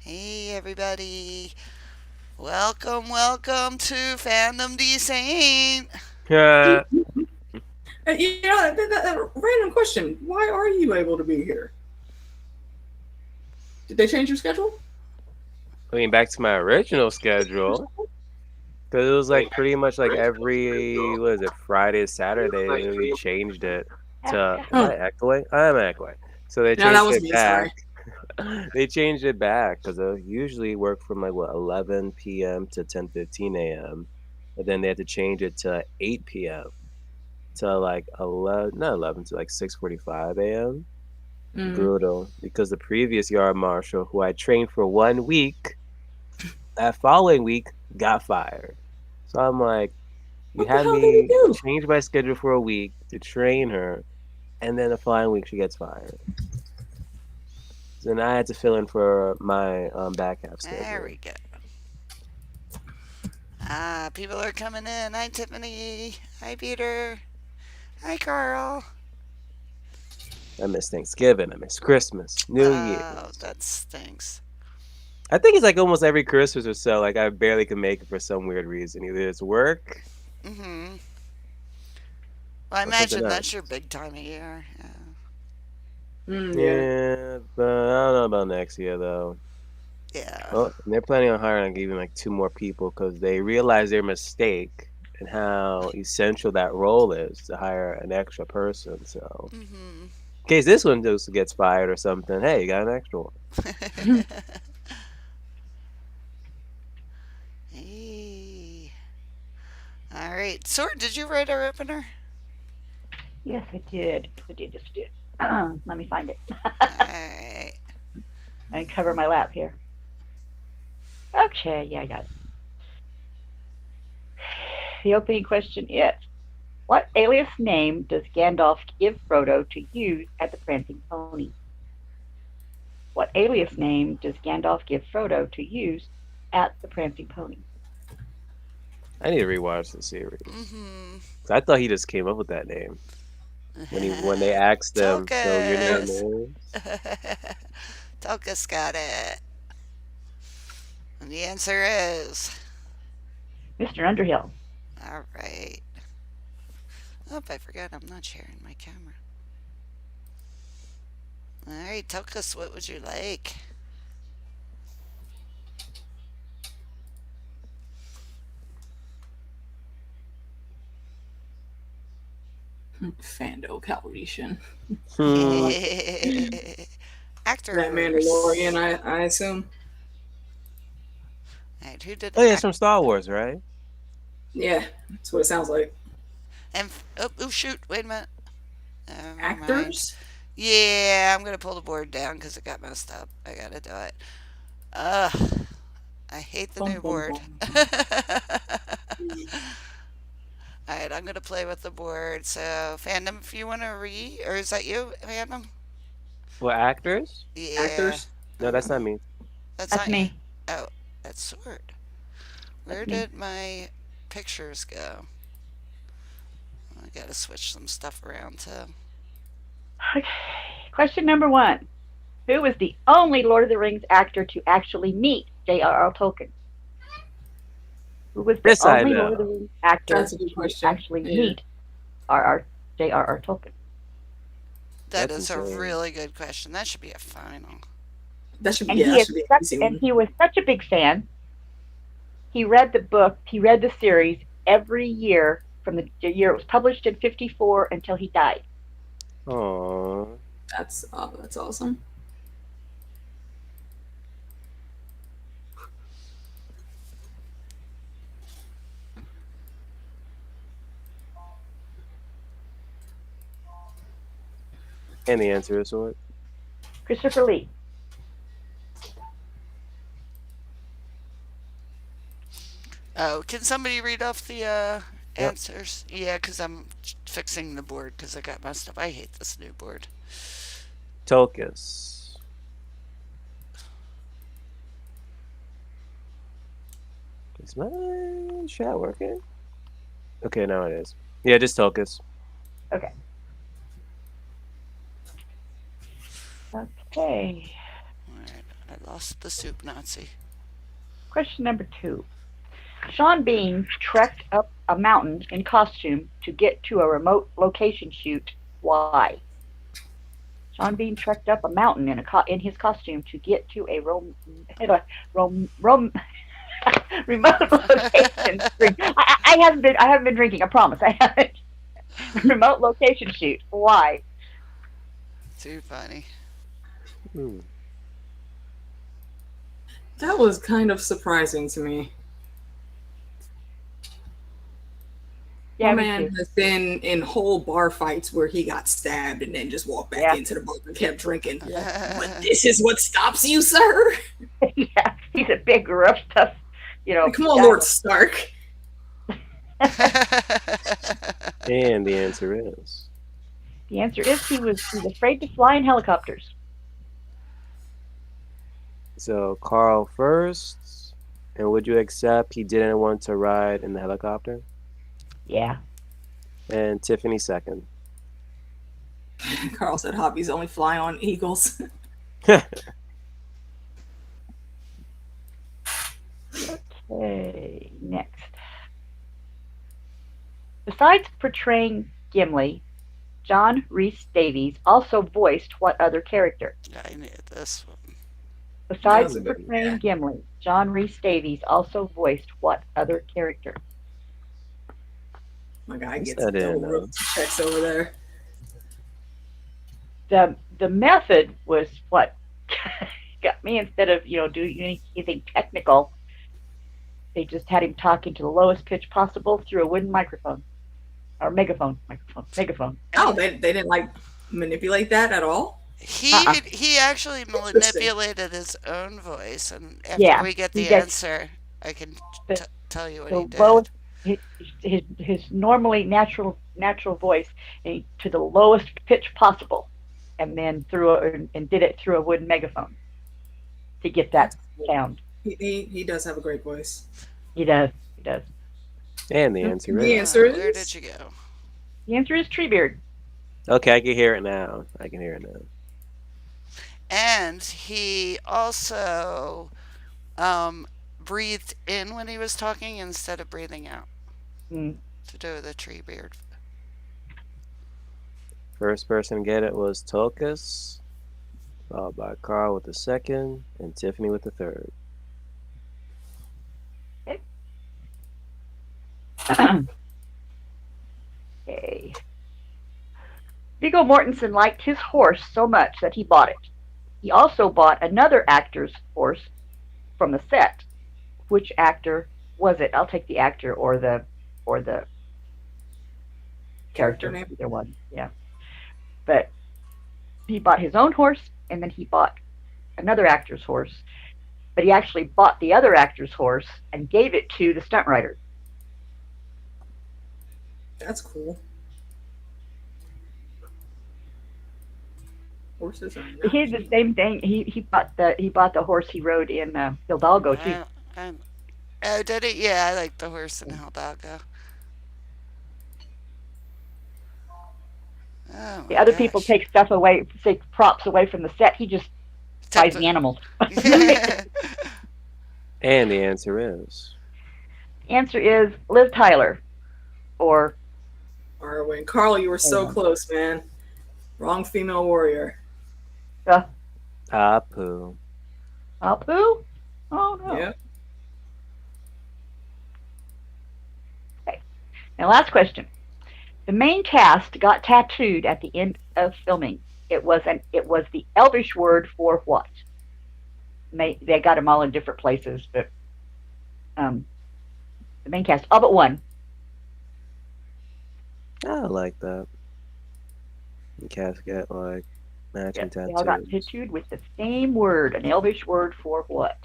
Hey everybody. Welcome to Fandom D Saint. Yeah. That random question. Why are you able to be here? Did they change your schedule? I mean, back to my original schedule, because it was like pretty much like every, what is it, Friday, Saturday, and then we changed it to, am Oh, I echoing? I am echoing. So they no, that changed was it me. back. Sorry. They changed it back because I usually work from like, what, 11 p.m. to 10:15 a.m. But then they had to change it to 8 p.m. to like 11, not 11, to like 6:45 a.m. Mm. Brutal. Because the previous yard marshal, who I trained for 1 week, that following week got fired. So I'm like, you What the had hell did he me do? change my schedule for a week to train her, and then the following week she gets fired. So then I had to fill in for my back half There schedule. we go. People are coming in. Hi Tiffany. Hi Peter. Hi Carl. I miss Thanksgiving. I miss Christmas, New Oh, Year's. that stinks. I think it's like almost every Christmas or so. Like I barely can make it for some weird reason. Either it's work Mm-hmm. Well, I or something imagine that's your else. big time of year. Yeah. Yeah. Yeah, but I don't know about next year though. Yeah. Well, and they're planning on hiring even like two more people because they realize their mistake and how essential that role is to hire an extra person. So, Mm-hmm. in case this one just gets fired or something, hey, you got an extra one. Hey. All right. Sword, did you write our opener? Yes, I did. I did. Just did. Let me find it. All right. I cover my lap here. Okay, yeah, I got it. The opening question is: what alias name does Gandalf give Frodo to use at the Prancing Pony? What alias name does Gandalf give Frodo to use at the Prancing Pony? I need to rewatch the series. Mm-hmm. 'Cause I thought he just came up with that name when they asked them, "So your name Tulkas. is?" Tulkas got it. And the answer is. Mr. Underhill. All right. Oh, I forgot I'm not sharing my camera. All right, Tulkas, what would you like? Fando Calrissian. Hmm. That Actors. Mandalorian, I assume. All right, who did Oh yeah, it's act? from Star Wars, right? Yeah, that's what it sounds like. And oh shoot! Wait a minute. Never mind. Actors? Yeah, I'm gonna pull the board down because it got messed up. I gotta do it. Ugh, I hate the Bum, new bum, board. bum. Alright, I'm gonna play with the board. So, Fandom, if you want to read, or is that you, Fandom? What actors? Yeah. Actors? No, that's not me. That's That's not you. me. Oh, that's Sword. Where That's me. did my pictures go? I gotta switch some stuff around too. Okay. Question number one: who was the only Lord of the Rings actor to actually meet J.R.R. Tolkien? Who was the This I only Lord of the know. Rings actor That's a good to question. actually Yeah. meet R.R. J.R.R. Tolkien? That That's is a insane. really good question. That should be a final. That should be, And yeah, he that is should be an such, easy and one. he was such a big fan. He read the book, he read the series every year from the year it was published in 54 until he died. Oh, That's awesome. and the answer is what? Christopher Lee. Oh, can somebody read off the Yep. answers? Yeah, because I'm fixing the board because I got messed up. I hate this new board. Tokus. Is my chat working? Okay, now it is. Yeah, just Tokus. Okay. Okay. Alright, I Lost the soup Nazi. Question number 2. Sean Bean trekked up a mountain in costume to get to a remote location shoot. Why? Sean Bean trekked up a mountain in his costume to get to a rom, rom, remote location. I haven't been drinking. I promise. I haven't. Remote location shoot. Why? Too funny. Hmm. That was kind of surprising to me. Yeah, My me man too. has been in whole bar fights where he got stabbed and then just walked back Yeah. into the bar and kept drinking. Yeah. But this is what stops you, sir? Yeah, he's a big, rough, tough, Come on, guy. Lord Stark. And the answer is The answer is he's afraid to fly in helicopters. so Carl first. And would you accept he didn't want to ride in the helicopter? Yeah. And Tiffany second. Carl said hobbies only fly on eagles. Okay, next. Besides portraying Gimli, John Rhys Davies also voiced what other character? I knew this one. Besides That was a good portraying Gimli, John Rhys Davies also voiced what other character? My guy Yes, gets I didn't double know. royalty checks over there. The method was what got me, instead of doing anything technical. They just had him talk into the lowest pitch possible through a wooden microphone or megaphone. Oh, they didn't like manipulate that at all? He actually manipulated his own voice, and after Yeah, we get he the does. answer, I can The, tell you what the he did. lowest his normally natural voice, to the lowest pitch possible, and then did it through a wooden megaphone to get that sound. He does have a great voice. He does. And the answer The is answer Where is did you go? The answer is Treebeard. okay. I can hear it now. And he also breathed in when he was talking instead of breathing out Mm. to do with the tree beard. First person to get it was Tulkas, followed by Carl with the second, and Tiffany with the third. Okay. Viggo Mortensen liked his horse so much that he bought it. He also bought another actor's horse from the set. Which actor was it? I'll take the actor or the character name. either one. Yeah. But he bought his own horse, and then he bought another actor's horse. But he actually bought the other actor's horse and gave it to the stunt rider. That's cool. Horses are not He did the cheap. same thing. He bought the horse he rode in Hidalgo too. Oh, did it? Yeah, I like the horse in Hidalgo. Oh The my other people gosh. take stuff away, take props away from the set. He just buys the animals. And the answer is The answer is Liv Tyler, or Arwen. Carl, you were so Yeah. close, man. Wrong female warrior. Apu. Apu. Oh no. Yep. Okay. Now, last question. The main cast got tattooed at the end of filming. It was the Elvish word for what? They got them all in different places, but the main cast, all but one. I like that. The cats get like matching They all got tattoos. tattooed with the same word, an Elvish word for what?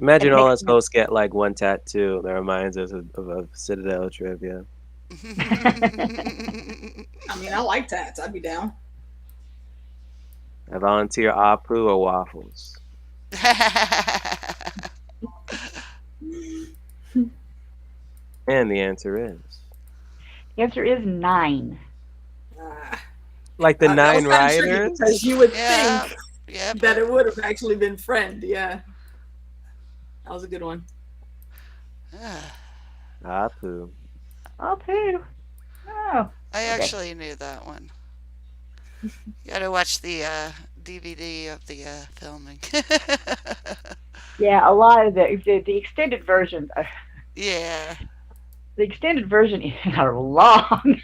Imagine And all makes us hosts get like one tattoo that reminds us of Citadel trivia. I mean, I like tats. I'd be down. I volunteer Apu or waffles. And the answer is The answer is 9. Ah, Like the That was Nine kind of tricky Riders? because you would Yeah, think yeah, that but it would have actually been friend. Yeah, that was a good one. Apu. I'll too. Oh, I okay. actually knew that one. You gotta watch the DVD of the filming. Yeah, a lot of the extended versions. Yeah. The extended version are long,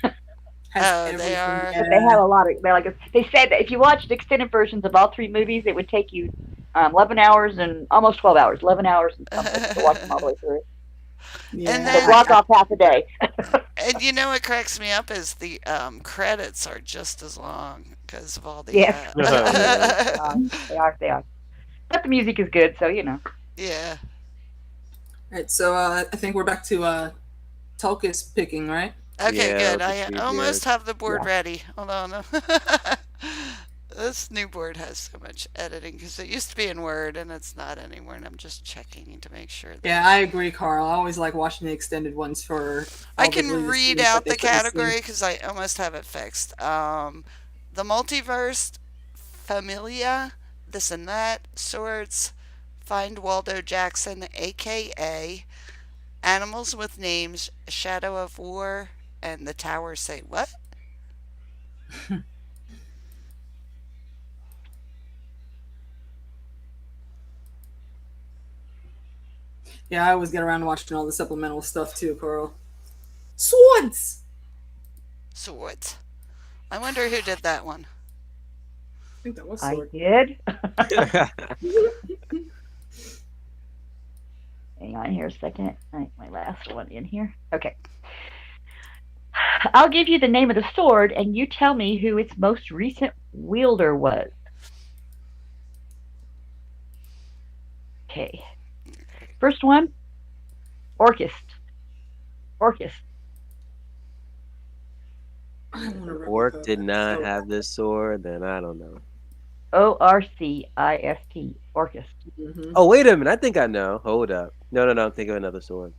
Has Oh, they everything. are. but they have Yeah, a lot of. They're like they said that if you watched extended versions of all three movies, it would take you 11 hours and almost 12 hours, 11 hours and something to watch them all the way through. And yeah. So then, block off half a day. and you know what cracks me up is the credits are just as long because of all the. Yes, yes, they are. They are. They are. But the music is good, so you know. Yeah. All right, so I think we're back to Tulkus picking, right? Okay, Yeah, good. let's I see here. almost have the board Yeah. ready. Hold on. This new board has so much editing because it used to be in Word and it's not anymore. And I'm just checking to make sure that Yeah, I agree, Carl. I always like watching the extended ones for I all the can latest read news that out they the put in the scene. category because I almost have it fixed. The multiverse, Familia, this and that, swords, Find Waldo Jackson, aka Animals with Names, Shadow of War, and The Tower Say What? Yeah, I always get around to watching all the supplemental stuff too, Carl. Swords! Swords. I wonder who did that one. I think that was I sword. did. Hang on here a second. My last one in here. Okay. I'll give you the name of the sword, and you tell me who its most recent wielder was. Okay. First one, Orcust. Orcust. I want to Orc replica did that not sword. have this sword, then I don't know. Orcist. Orcust. Mm-hmm. Oh, wait a minute. I think I know. Hold up. No, I'm thinking of another sword.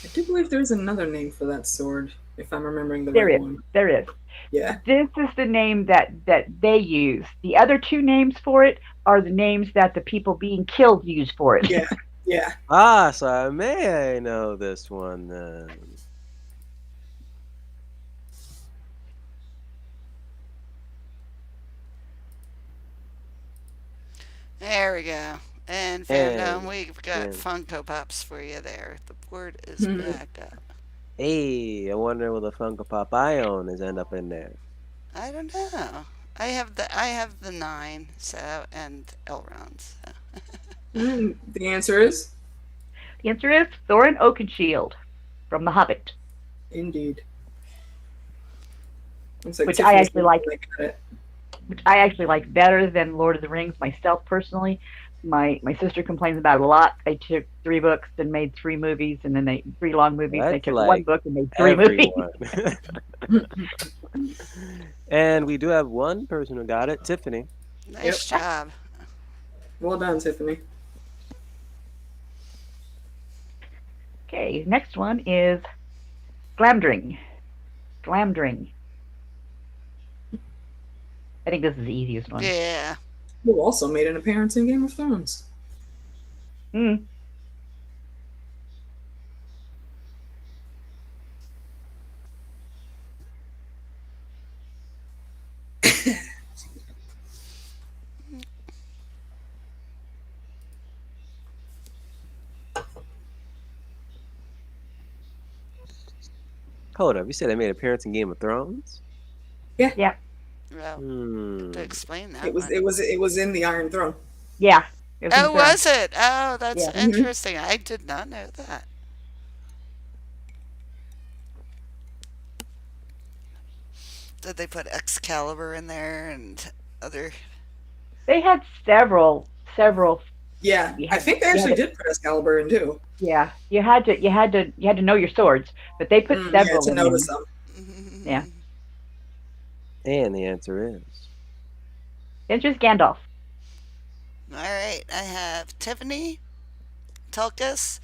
I do believe there's another name for that sword, if I'm remembering the There right is. one. There is. Yeah. This is the name that they use. The other two names for it are the names that the people being killed use for it. Yeah. Yeah. Ah, so I may know this one then. There we go. And Fandom, And we've got then, Funko Pops for you there. The board is Mhm. backed up. hey, I wonder where the Funko Pop I own is end up in there. I don't know. I have the 9, so and Elrond. So. The answer is The answer is Thorin Oakenshield from The Hobbit, indeed. Looks like which Tiffany's the one that got it. I actually like better than Lord of the Rings myself personally. My sister complains about it a lot. They took 3 books and made 3 movies, and then 3 long movies. They That's took 1 book like and made 3 movies. everyone. And we do have one person who got it, Tiffany. Nice job. Well done, Tiffany. Okay, next one is Glamdring. Glamdring. I think this is the easiest one. Yeah. Who also made an appearance in Game of Thrones. Mm. Hold up, you said they made an appearance in Game of Thrones? Yeah. Well, Hmm. to explain that It was one. it was in the Iron Throne. Yeah. Oh, was it? Oh, that's Yeah. interesting. I did not know that. Did they put Excalibur in there and other? They had several. Yeah, You I had- think they you actually had did put Excalibur in too. Yeah, you had to know your swords, but they put Yeah, several to in notice there. them. Yeah. And the answer is It's just Gandalf. All right, I have Tiffany, Tulkas,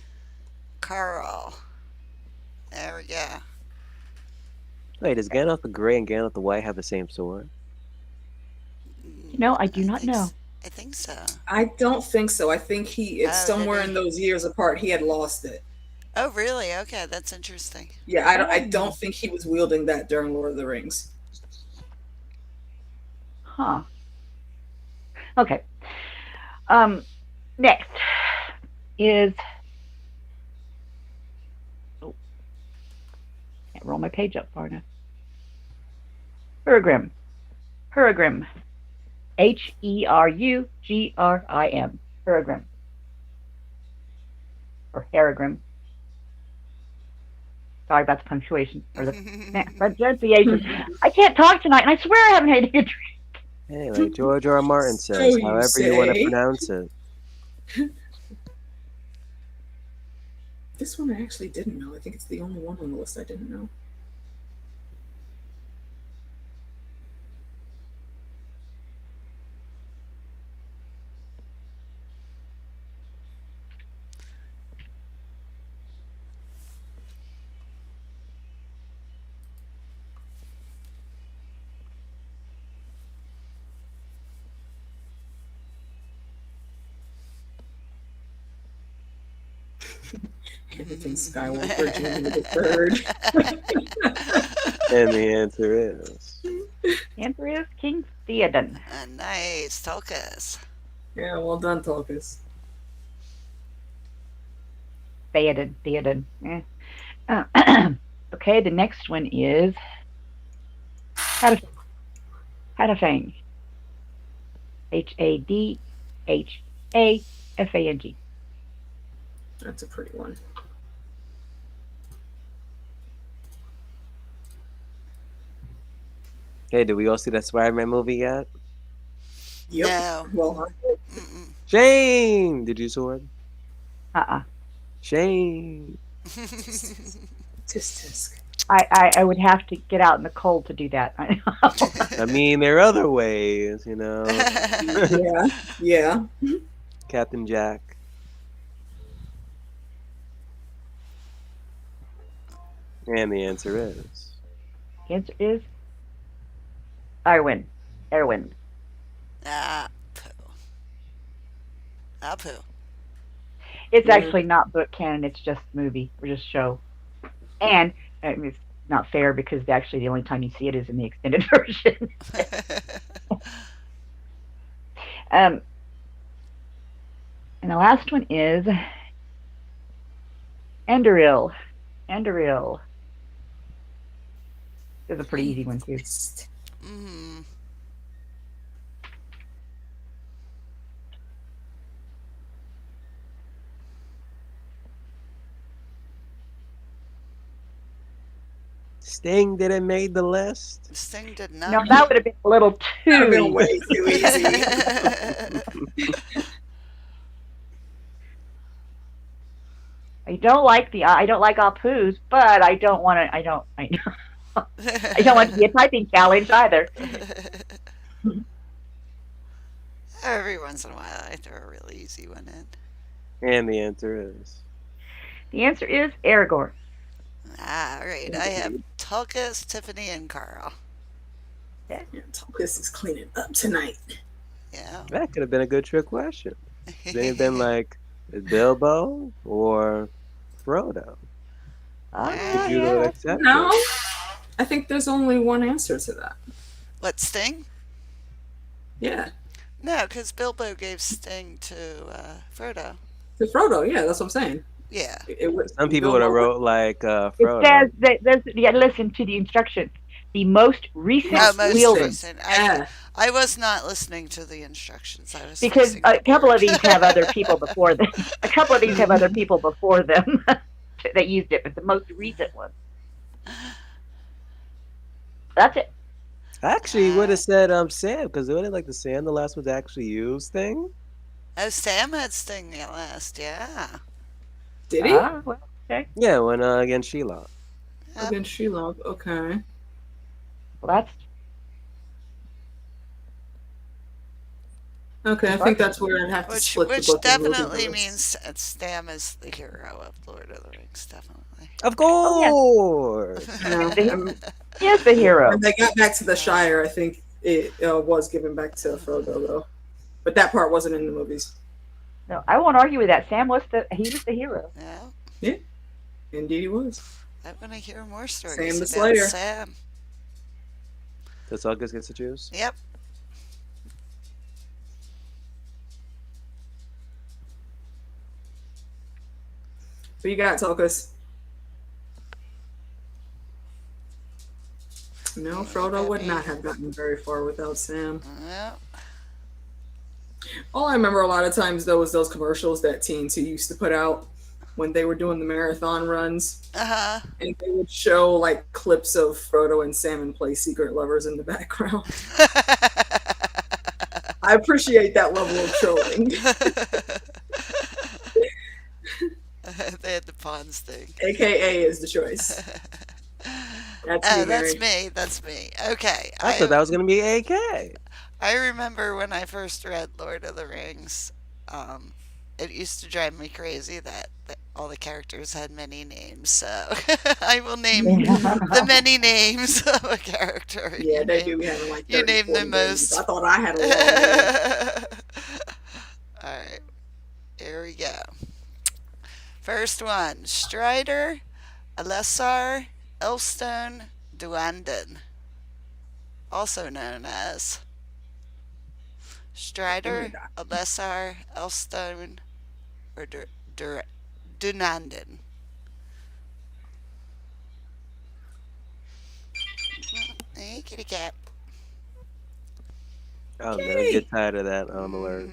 Carl. There we go. Wait, does Gandalf the Grey and Gandalf the White have the same sword? I do not know. I think so. I don't think so. I think it's Oh, did somewhere he? in those years apart. He had lost it. Oh, really? Okay, that's interesting. Yeah, I Oh. don't think he was wielding that during Lord of the Rings. Huh. Okay. Next is. Oh, can't roll my page up far enough. Herugrim. Herugrim. Herugrim. Herugrim. Or Herugrim. Sorry about the punctuation or the pronunciation. I can't talk tonight, and I swear I haven't had a drink. Hey, like George R. R. Martin So says, you however you want to say. pronounce it. This one I actually didn't know. I think it's the only one on the list I didn't know. Anakin Skywalker Jr. the Third. And the answer is. The answer is King Theoden. Nice, Tulkas. Yeah, well done, Tulkas. Theoden. Okay, the next one is Hadafang. Hadafang. That's a pretty one. Hey, did we all see that Spider-Man movie yet? Yep. No. Well, Mm-mm. Shane! Did you sword? Shane! tisk tisk. I would have to get out in the cold to do that. I mean, there are other ways, you know. Yeah. Captain Jack. And the answer is. The answer is Arwen. Poo. Poo. It's actually not book canon. It's just movie or just show. And I mean, it's not fair because actually the only time you see it is in the extended version. And the last one is Anduril. This is a pretty easy one too. Mm. Sting didn't make the list. Sting did not. No, that would have been a little too That would have been easy. way too easy. I don't like Apu's, but I don't want to. I don't want it to be a typing challenge either. Every once in a while, I throw a really easy one in. And the answer is. The answer is Aragorn. All right. I have Tulkas, Tiffany, and Carl. Yeah, Tulkas is cleaning up tonight. Yeah. That could have been a good trick question. They've been like Bilbo or Frodo. Did you Yeah. accept No, it? I think there's only one answer to that. What, Sting? Yeah, No, because Bilbo gave Sting to Frodo. to Frodo. Yeah, that's what I'm saying. Yeah. It was, Some people would have wrote like It Frodo. says that you got to listen to the instructions. The most recent Most wielder. recent. Yeah. I was not listening to the instructions. I was Because listening a to couple of Word. these have other people before them. That used it, but the most recent one. That's it. Actually, would have said Sam because wasn't it like the Sam the last one to actually use thing? Oh, Sam had Sting at last. Yeah. Did he? Well, okay. Yeah, when against Sheila. Yep. Against Sheila. Okay. Well, that's Okay, I think that's where I'd have to split the Which book and definitely multiverse. means Sam is the hero of Lord of the Rings, definitely. Of Oh yes, course. No, he is the hero. when they got back to the Uh, Shire, I think it was given back to Frodo though, but that part wasn't in the movies. No, I won't argue with that. He was the hero. yeah, Yeah, indeed he was. I want to hear more Sam stories the about Slayer. Sam. Does August gets to choose? Yep. Who you got, Tulkas? No, Frodo would not have gotten very far without Sam. Yep. All I remember a lot of times though was those commercials that TNT used to put out when they were doing the marathon runs, Uh and they would show like clips of Frodo and Sam and play Secret Lovers in the background. huh. I appreciate that level of trolling. They had the pawns thing. AKA is the choice. That's Oh, me, Mary. That's me. Okay. I thought that was gonna be AK. I remember when I first read Lord of the Rings, it used to drive me crazy that all the characters had many names. So I will name the many names of a character. Yeah, they do be having like You 30, name the 40 names. most. I thought I had a long name. All right, here we go. First one: Strider, Alessar, Elfstone, Duandon, also known as Strider, Alessar, Elfstone, or Dunandon. Hey, kitty cat. I'll never get tired of that alert.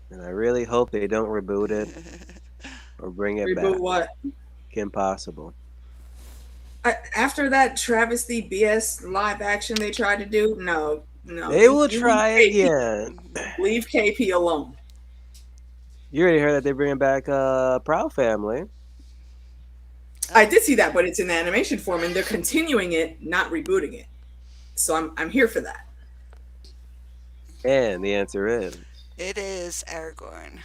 And I really hope they don't reboot it or bring it Reboot back. what? Impossible. After that travesty BS live action they tried to do, no. They will try again. Leave KP alone. You already heard that they're bringing back Proud Family. I did see that, but it's in animation form, and they're continuing it, not rebooting it. So I'm here for that. And the answer is It is Aragorn.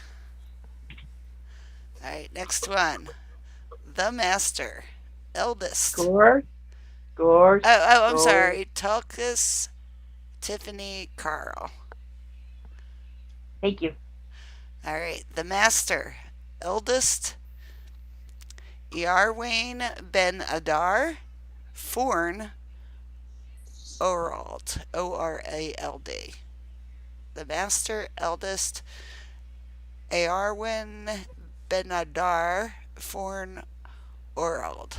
Alright, next one. The Master. Eldest. Scores. I'm sorry. Tulkas, Tiffany, Carl. Thank you. Alright, the Master. Eldest. Earwain Ben Adar. Forn. Orald. Orald. The Master, Eldest. Earwin Ben Adar. Forn. Orald.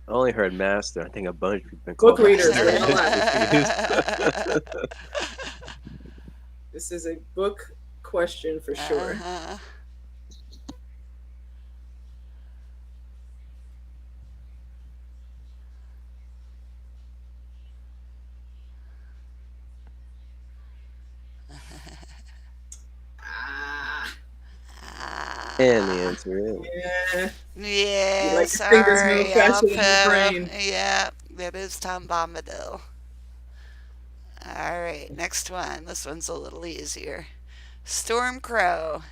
I only heard Master. I think a bunch of people Book called readers Master. are allowed. This is a book question for sure. Uh-huh. And the answer is Yeah. Yeah, You like your fingers move sorry, faster than your Alpo. brain. Yeah, that is Tom Bombadil. Alright, next one. This one's a little easier. Stormcrow.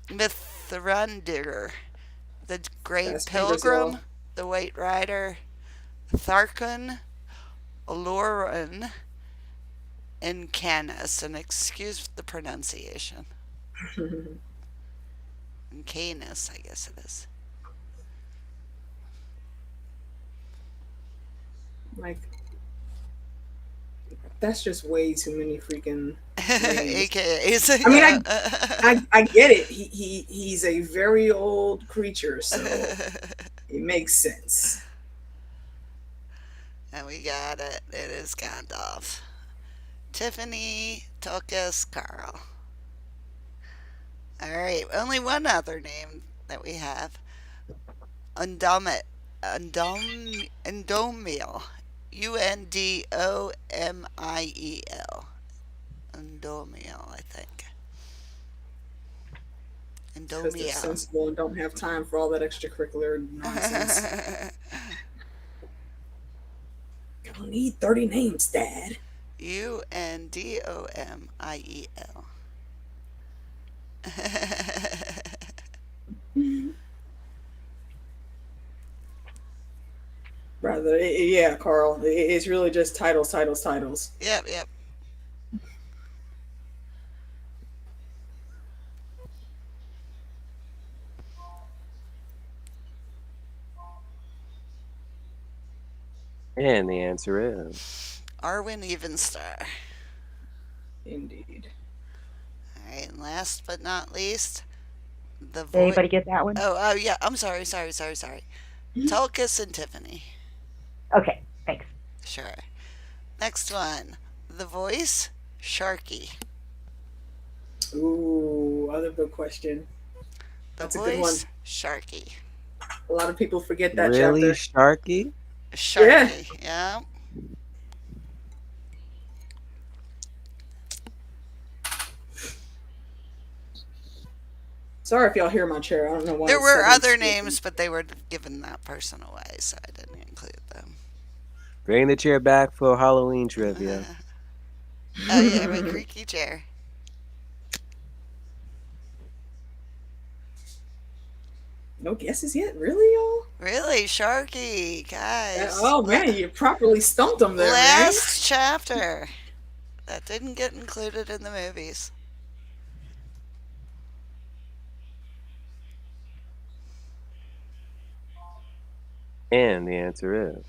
Mithrandir. The Grey Fast fingers, Pilgrim. y'all. The White Rider. Tharkon. Aloran. And Canis. And excuse the pronunciation. And Canis, I guess it is. Like, that's just way too many freaking names. AKAs. I mean, I get it. He's a very old creature, so it makes sense. And we got it. It is Gandalf. Tiffany, Tulkas, Carl. Alright, only one other name that we have. Undomiel. Undomiel. Undomiel, I think. Because they're Undomiel. sensible and don't have time for all that extracurricular nonsense. need 30 names, Dad. Undomiel. Rather, yeah, Carl. It's really just titles. Yep, yep. And the answer is Arwen Evenstar. Indeed. All right, and last but not least, the Did voice. anybody get that one? Oh, yeah. I'm sorry. Tulkas and Tiffany. Okay, thanks. Sure. Next one, the voice, Sharky. Ooh, other good question. The That's a good one. voice, Sharky. A lot of people forget that really chapter. Sharky. Sharky. Yeah. Sorry if y'all hear my chair. I don't know why. There it's were suddenly other squeaking. names, but they were giving that person away, so I didn't include them. Bring the chair back for Halloween trivia. Oh yeah, my creaky chair. No guesses yet? Really, y'all? Really, Sharky, guys. Oh man, you properly stumped them there, Last chapter. That didn't get included in the movies. And the answer is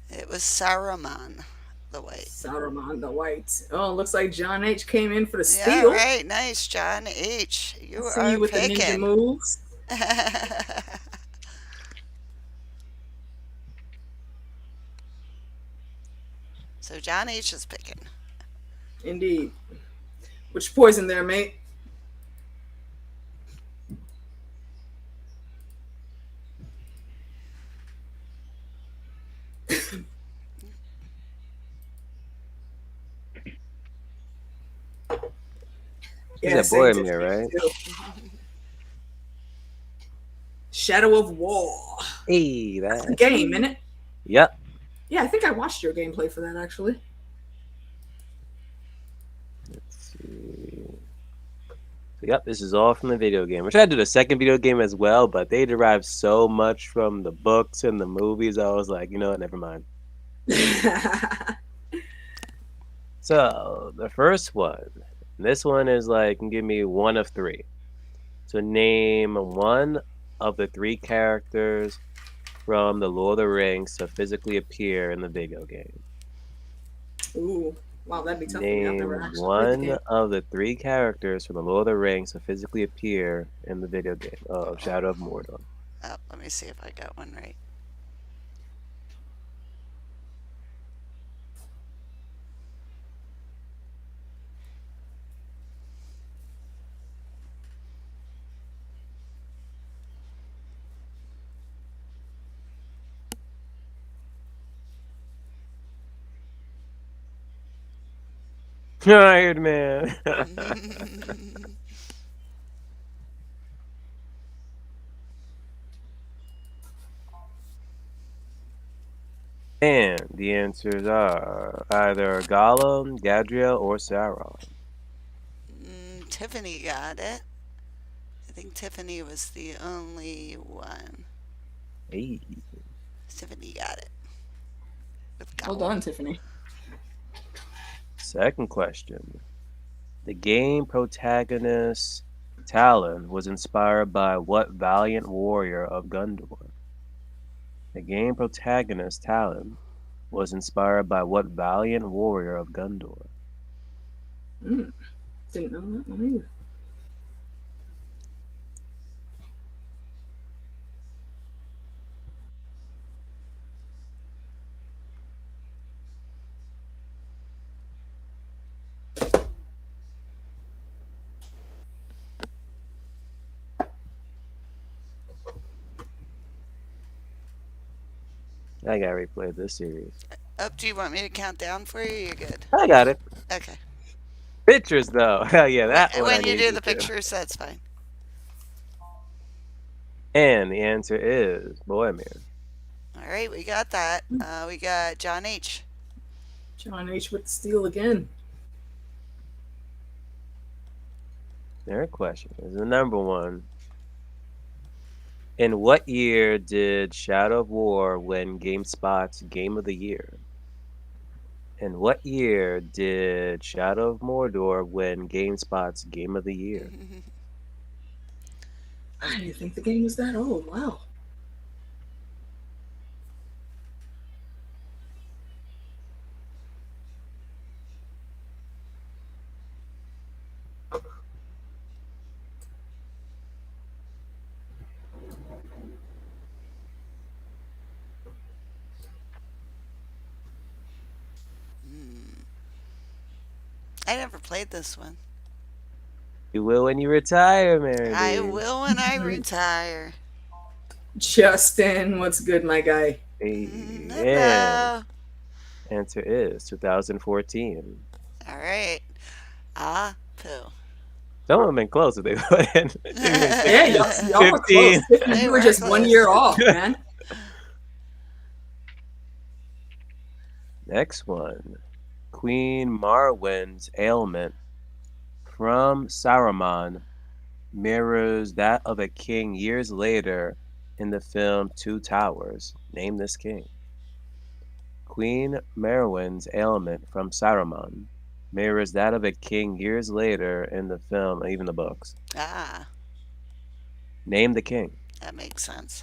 It was Saruman the White. Saruman the White. Oh, looks like John H came in for the Yeah, steal. right. Nice, John H. You See are you with the ninja picking. moves. So John H is picking. Indeed. Which poison there, mate? He's a boy in there, right? Shadow of War. Hey, That's a that. game, isn't it? Yep. Yeah, I think I watched your gameplay for that actually. Let's see. So, yep, this is all from the video game. I tried to do the second video game as well, but they derive so much from the books and the movies. I was like, you know what? Never mind. So the first one. This one is like, give me one of three. So name one of the three characters from the Lord of the Rings to physically appear in the video game. Ooh, wow, that'd be tough. I've Name never actually played the one game. of the three characters from the Lord of the Rings to physically appear in the video game of Shadow of Mordor. Oh, let me see if I got one right. Iron Man. And the answers are either Gollum, Gadriel, or Sauron. Tiffany got it. I think Tiffany was the only one. Hey. Tiffany got it. Well done, Tiffany. Second question. The game protagonist Talon was inspired by what valiant warrior of Gondor? The game protagonist Talon was inspired by what valiant warrior of Gondor? Didn't know that one either. I gotta replay this series. Do you want me to count down for you? You're good. I got it. Okay. Pictures though. Hell yeah, that one. When I you need do to the pictures, that's fine. And the answer is Boromir. All right, we got that. We got John H. John H. with the steal again. Their question is the number one. In what year did Shadow of War win GameSpot's Game of the Year? In what year did Shadow of Mordor win GameSpot's Game of the Year? I didn't think the game was that old. Wow. I never played this one. You will when you retire, Mary. I B. will when I retire. Justin, what's good, my guy? And Hello. answer is 2014. All right. Ah, poo. Some of them been close if they put in. Yeah, y'all were close. 15. You were just 1 year off, man. Next one. Queen Marwen's ailment from Saruman mirrors that of a king years later in the film Two Towers. Name this king. Queen Merwen's ailment from Saruman mirrors that of a king years later in the film, even the books. Ah, Name the king. that makes sense.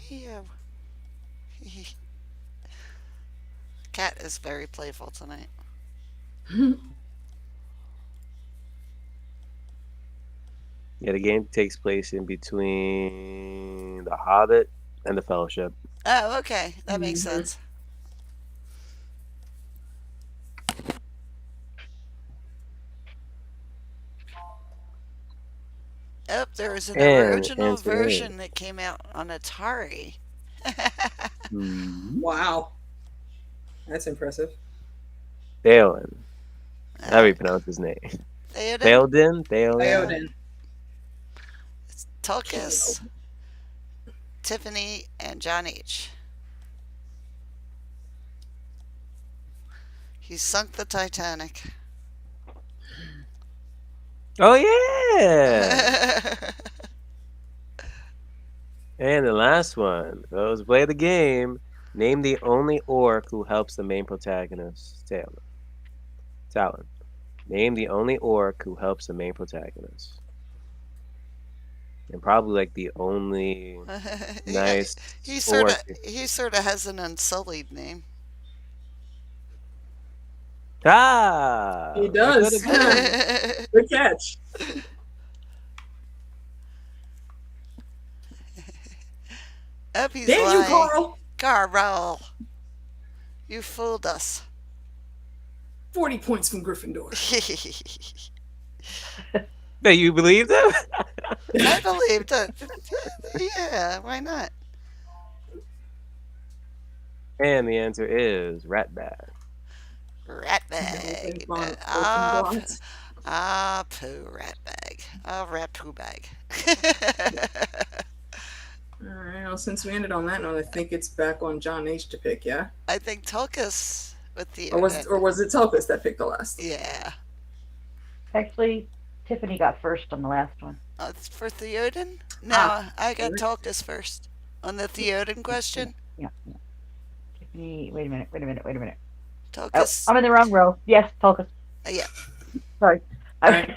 Ew. Cat is very playful tonight. Yeah, the game takes place in between The Hobbit and The Fellowship. Oh, okay. That makes Mhm. sense. Oh, there was an And original answer version that came out on Atari. Wow. That's impressive. Theoden. How do you pronounce his name? Theoden? Theoden? Theoden. Tulkas, Tiffany, and John H. He sunk the Titanic. Oh, yeah! And the last one. Those who play the game. Name the only orc who helps the main protagonist, Talon. Name the only orc who helps the main protagonist. And probably like the only nice he orc. sort of has an unsullied name. Ah! He does. That could've been. Good catch. Up he's Damn you, lying. Carl. Carl, you fooled us. 40 points from Gryffindor. That you believed him? I believed it. Yeah, why not? And the answer is Ratbag. Ratbag. Open Ah, blocks. poo, ratbag. Oh, rat poo bag. All right, well, since we ended on that note, I think it's back on John H. to pick, yeah? I think Tulkas with the Or was it Tulkas that picked the last? Yeah. Actually, Tiffany got first on the last one. It's for Theoden? No, I got Tulkas first. On the Theoden question? Yeah. Tiffany, wait a minute. Oh, Tulkas. I'm in the wrong row. Yes, Tulkas. Yeah. Sorry. I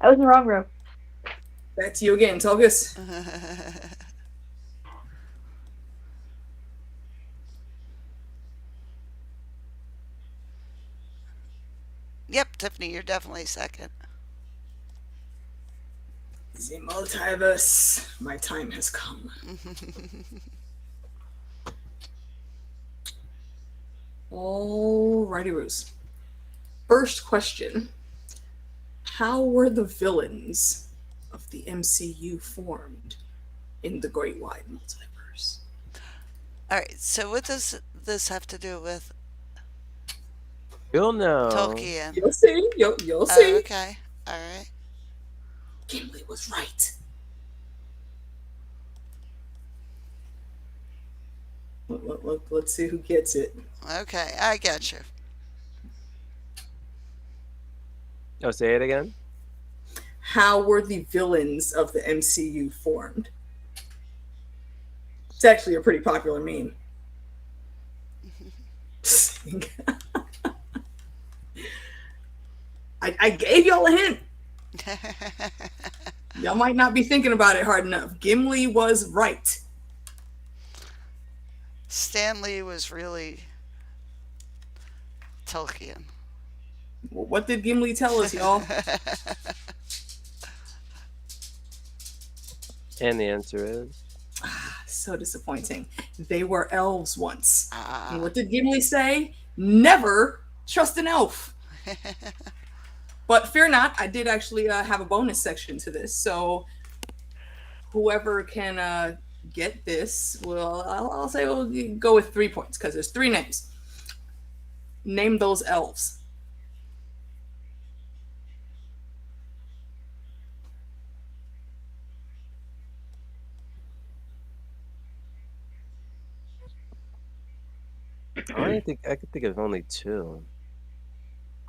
was in the wrong row. Back to you again, Tulkas. Yep, Tiffany, you're definitely second. The multiverse. My time has come. Alrighty, Rose. First question. How were the villains of the MCU formed in the Great Wide Multiverse? Alright, so what does this have to do with You'll know. Tolkien? You'll see. You'll Oh, see. okay. Alright. Gimli was right. Let's see who gets it. Okay, I get you. Oh, say it again. How were the villains of the MCU formed? It's actually a pretty popular meme. I gave y'all a hint. Y'all might not be thinking about it hard enough. Gimli was right. Stanley was really Tolkien. Well, what did Gimli tell us, y'all? And the answer is So disappointing. They were elves once. And Ah. what did Gimli say? Never trust an elf. But fear not, I did actually have a bonus section to this. So whoever can get this, well, I'll say we'll go with 3 points because there's 3 names. Name those elves. I could think of only 2.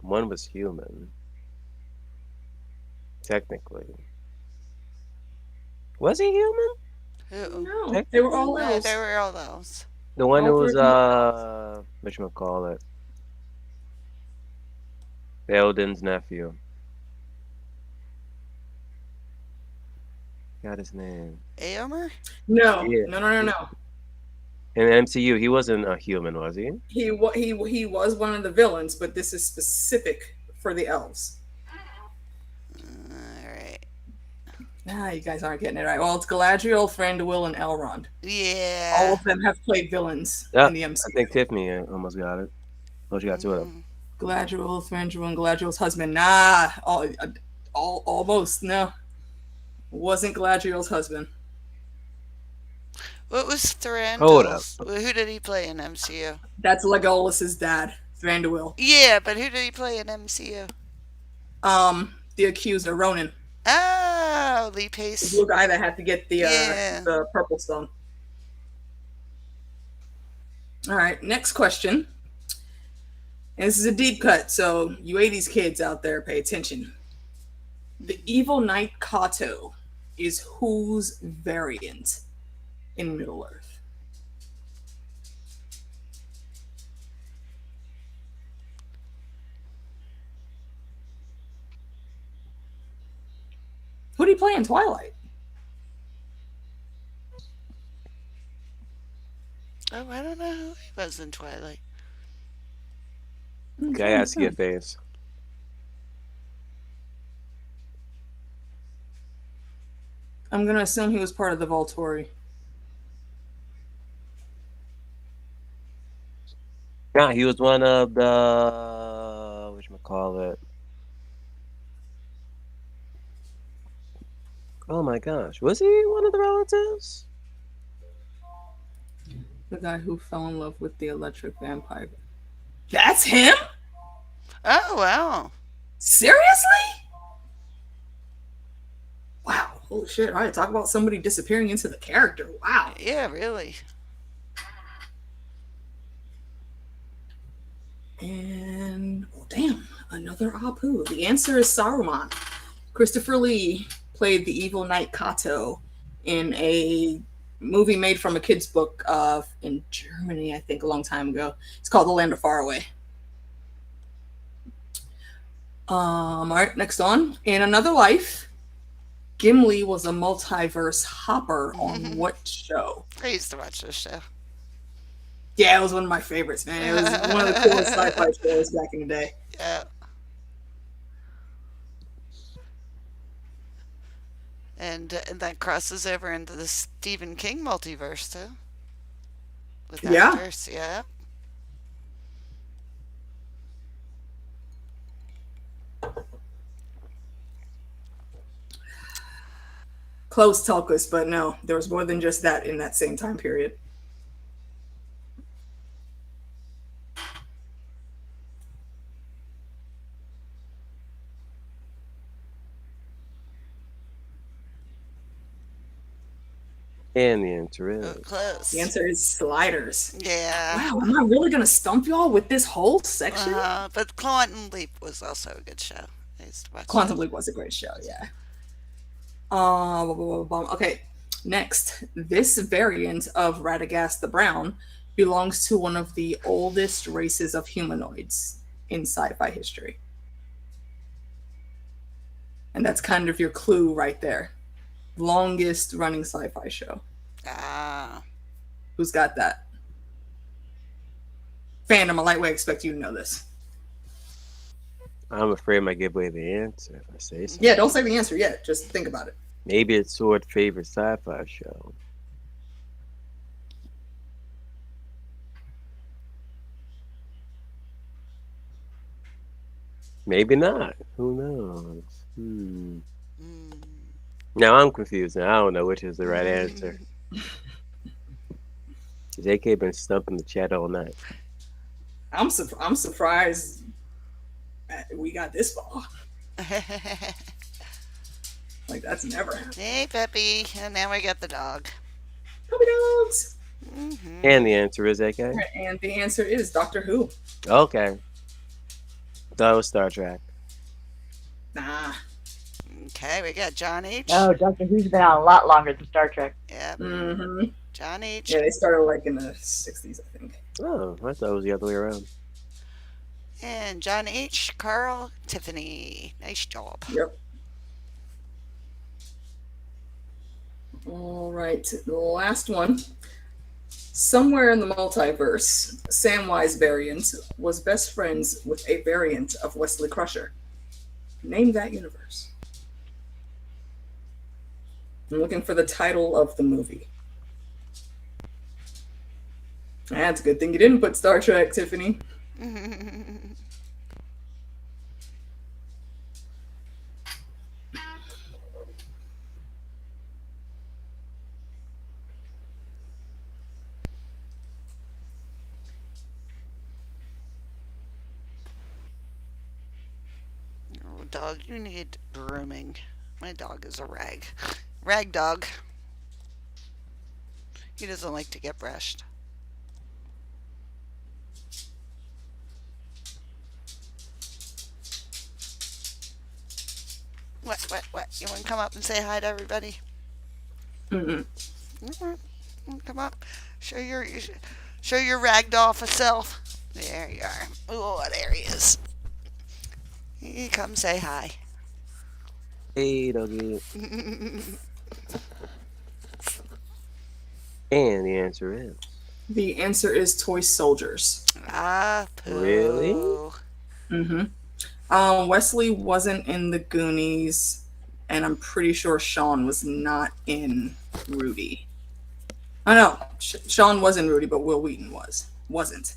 One was human, technically. Was he human? Who? No, they were all Technically, No, they elves. were all those. the one All who 3 was of them were elves. whatchamacallit, Eldon's nephew. Got his name. Aomer? No, Yeah. no, no, no, no. In the MCU, he wasn't a human, was he? He was one of the villains, but this is specific for the elves. Alright. Ah, you guys aren't getting it right. Well, it's Galadriel, Thranduil, and Elrond. All Yeah. of them have played villains Yeah, in the I MCU. think Tiffany almost got it. Oh, she got 2 of them. Galadriel, Thranduil, and Galadriel's husband. Nah, almost no. Wasn't Galadriel's husband. What was Hold up. Thranduil's? Who did he play in MCU? That's Legolas's dad, Thranduil. Yeah, but who did he play in MCU? The accuser, Ronan, Oh, Lee the Pace. blue guy that had to get Yeah. the purple stone. All right, next question. And this is a deep cut, so you 80s kids out there, pay attention. The evil knight Kato is whose variant in Middle Earth? Who did he play in Twilight? Oh, I don't know who he was in Twilight. Okay, I gotta see your face. I'm gonna assume he was part of the Volturi. Yeah, he was one of the whatchamacallit. Oh my gosh, was he one of the relatives? The guy who fell in love with the electric vampire. That's him? Oh, wow. Seriously? Wow. Holy shit. All right, talk about somebody disappearing into the character. Wow. Yeah, really. And, oh, damn, another Apu. The answer is Saruman. Christopher Lee played the evil knight Kato in a movie made from a kid's book in Germany, I think, a long time ago. It's called The Land of Faraway. All right, next on. In another life, Gimli was a multiverse hopper on what show? I used to watch this show. Yeah, it was one of my favorites, man. It was one of the coolest sci-fi shows back in the day. Yeah. And that crosses over into the Stephen King multiverse, too. With Yeah. actors, yeah. Close Tulkus, but no, there was more than just that in that same time period. And the answer Oh, is close. The answer is Sliders. Yeah. Wow, am I really gonna stump y'all with this whole section? But Quantum Leap was also a good show. I used to watch Quantum that. Leap was a great show, yeah. Okay, next. This variant of Radagast the Brown belongs to one of the oldest races of humanoids in sci-fi history. And that's kind of your clue right there. Longest running sci-fi show. Ah. Who's got that? Fandom, a lightweight, expect you to know this. I'm afraid I might give away the answer if I say so. Yeah, don't say the answer yet. Just think about it. Maybe it's Sword's favorite sci-fi show. Maybe not. Who knows? Mm. Now I'm confused. Now I don't know which is the right answer. JK been stumping the chat all night. I'm surprised we got this far. Like, that's never happened. Hey, Peppy. And now we got the dog. Puppy dogs. And the answer is AK? And the answer is Doctor Who. Okay. Thought it was Star Trek. Nah. Okay, we got John H. No, Doctor Who's been on a lot longer than Star Trek. Yep. Mm-hmm. John H. Yeah, they started like in the 60s, I think. Oh, I thought it was the other way around. And John H. Carl Tiffany. Nice job. Yep. All right, the last one. Somewhere in the multiverse, Samwise variant was best friends with a variant of Wesley Crusher. Name that universe. I'm looking for the title of the movie. That's a good thing you didn't put Star Trek, Tiffany. Oh, dog, you need grooming. My dog is a rag. Rag dog. He doesn't like to get brushed. What? You want to come up and say hi to everybody? Come up. Show your ragdoll self. There you are. Oh, there he is. You come say hi. Hey, doggy. And the answer is? The answer is Toy Soldiers. Ah, poo. Really? Wesley wasn't in the Goonies, and I'm pretty sure Sean was not in Rudy. Oh no, Sean was in Rudy, but Will Wheaton wasn't.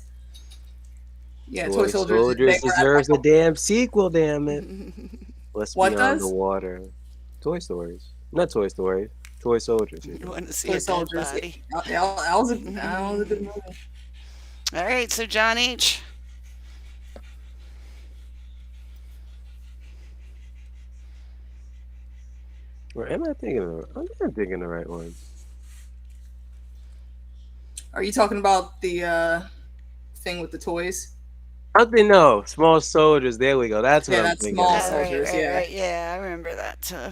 Yeah, Toy Soldiers deserves a damn sequel, damn it. Let's What be on does? the water. Toy Stories. Not Toy Story. Toy Soldiers. You want to see Toy a dead Soldiers. body. That was a good movie. All right, so John H. Or am I thinking I'm not thinking the right one. Are you talking about the thing with the toys? I think no. Small Soldiers. There we go. That's what Yeah, I'm that's thinking. Small Right, Soldiers, yeah. Right. Yeah, I remember that too.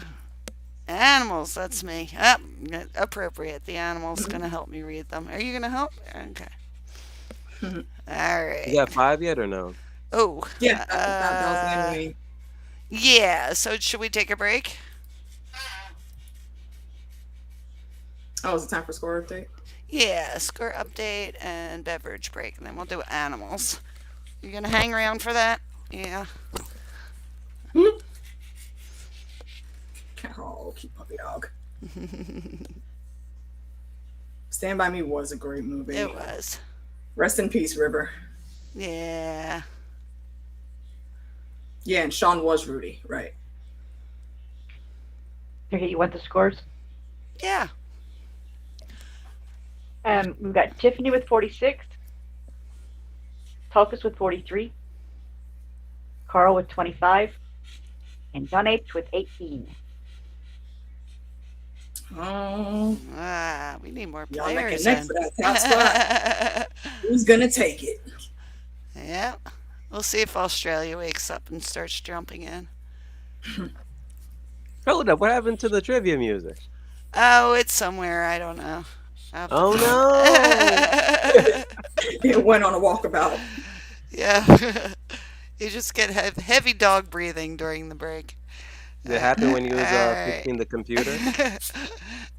Animals, that's me. Ah, appropriate. The animal's going to help me read them. Are you going to help? Okay. All right. You got 5 yet or no? Oh. Yeah, that was the enemy. Yeah, so should we take a break? Oh, is it time for score update? Yeah, score update and beverage break, and then we'll do animals. You going to hang around for that? Yeah. Oh, cute puppy dog. Stand By Me was a great movie. It was. Rest in peace, River. Yeah. Yeah, and Sean was Rudy, right? Okay, you want the scores? Yeah. We've got Tiffany with 46, Tulkus with 43, Carl with 25, and John H with 18. Oh, We need more y'all neck and players neck in. for that top spot. Who's gonna take it? Yeah. We'll see if Australia wakes up and starts jumping in. Hold up, what happened to the trivia music? Oh, it's somewhere. I don't know. I'll have to Oh find no! it. It went on a walkabout. Yeah. You just get heavy dog breathing during the break. Did it happen when you was Alright. fixing the computer?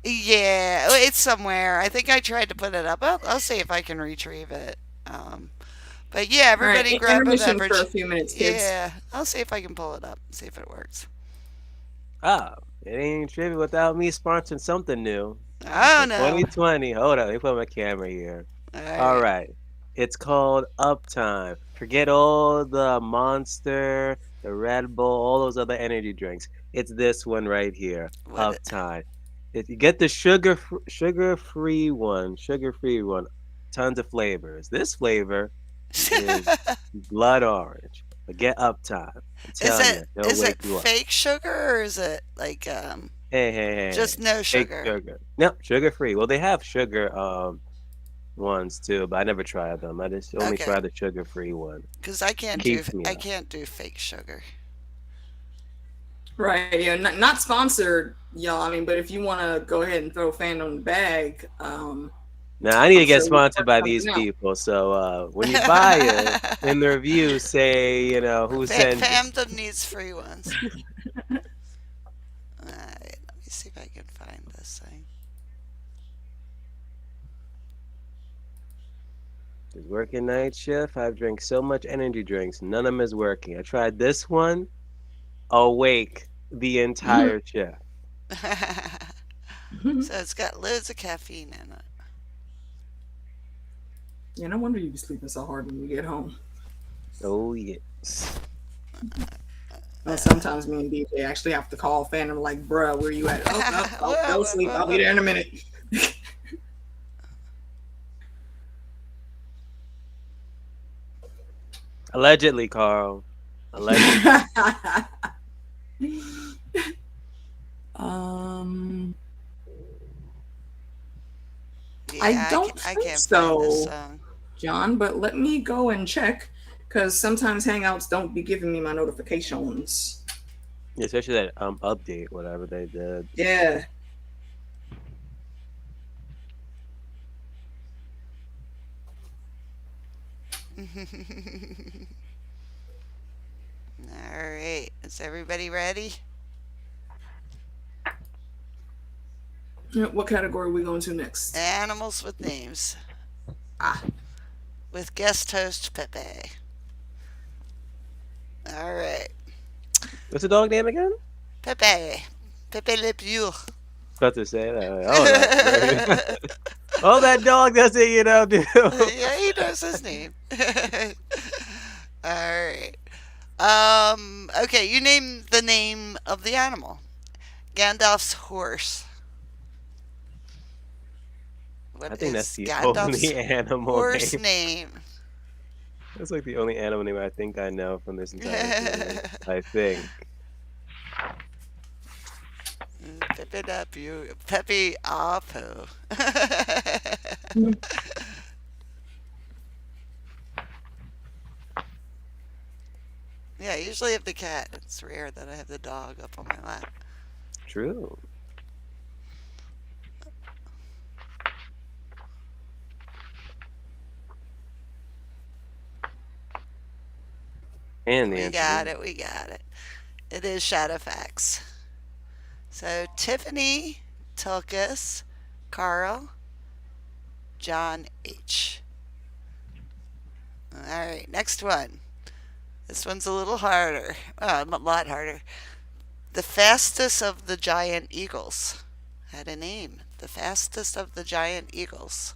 Yeah, it's somewhere. I think I tried to put it up. I'll see if I can retrieve it. Um, but yeah, All right, everybody grab a intermission for a beverage. few minutes, kids. Yeah, I'll see if I can pull it up. See if it works. Ah, it ain't trivia without me sponsoring something new. Oh For no. 2020. Hold on, let me put my camera here. All All right. right. It's called Uptime. Forget all the Monster, the Red Bull, all those other energy drinks. It's this one right here, What? Uptime. If you get the sugar-free one, tons of flavors. This flavor is blood orange. But get Uptime. I'm Is telling it you, it'll is wake it you up. fake sugar or is it like Hey. just no Fake sugar? sugar. No, sugar-free. Well, they have sugar ones too, but I never tried them. I just only Okay, tried the sugar-free one. because I can't do Keeps me I up. can't do fake sugar. Right, yeah, not sponsored, y'all. I mean, but if you want to go ahead and throw Fandom on the bag, Now I need I'm to get sure we can sponsored work by these something out. people. So when you buy it in the review, say who sent you. Fandom needs free ones. Alright, let me see if I can find this thing. Is working night shift. I've drank so much energy drinks, none of them is working. I tried this one, awake the entire shift. So it's got loads of caffeine in it. Yeah, no wonder you be sleeping so hard when you get home. Oh yes. Sometimes me and DJ actually have to call Phantom like, bruh, where you at? Oh, fell asleep. I'll be there in a minute. Allegedly, Carl. Allegedly. um, Yeah, I don't I think can't find this so, song. John, but let me go and check because sometimes Hangouts don't be giving me my notifications. Especially that update, whatever they did. Yeah. Alright, is everybody ready? What category are we going to next? Animals with names. Ah. With guest host Pepe. Alright. What's the dog name again? Pepe. Pepe Le Pew. About to say that. Oh, that dog doesn't, do. Yeah, he knows his name. Alright. Okay, you name the name of the animal. Gandalf's horse. What I think that's is the Gandalf's only animal horse name. name? That's like the only animal name I think I know from this entire series. I think. Pepe Le Pew. Pepe Apo. Yeah, I usually have the cat. It's rare that I have the dog up on my lap. True. And the We answer got is- it. We got it. It is Shadowfax. So Tiffany, Tulkus, Carl, John H. All right, next one. This one's a little harder. A lot harder. The fastest of the giant eagles had a name. The fastest of the giant eagles.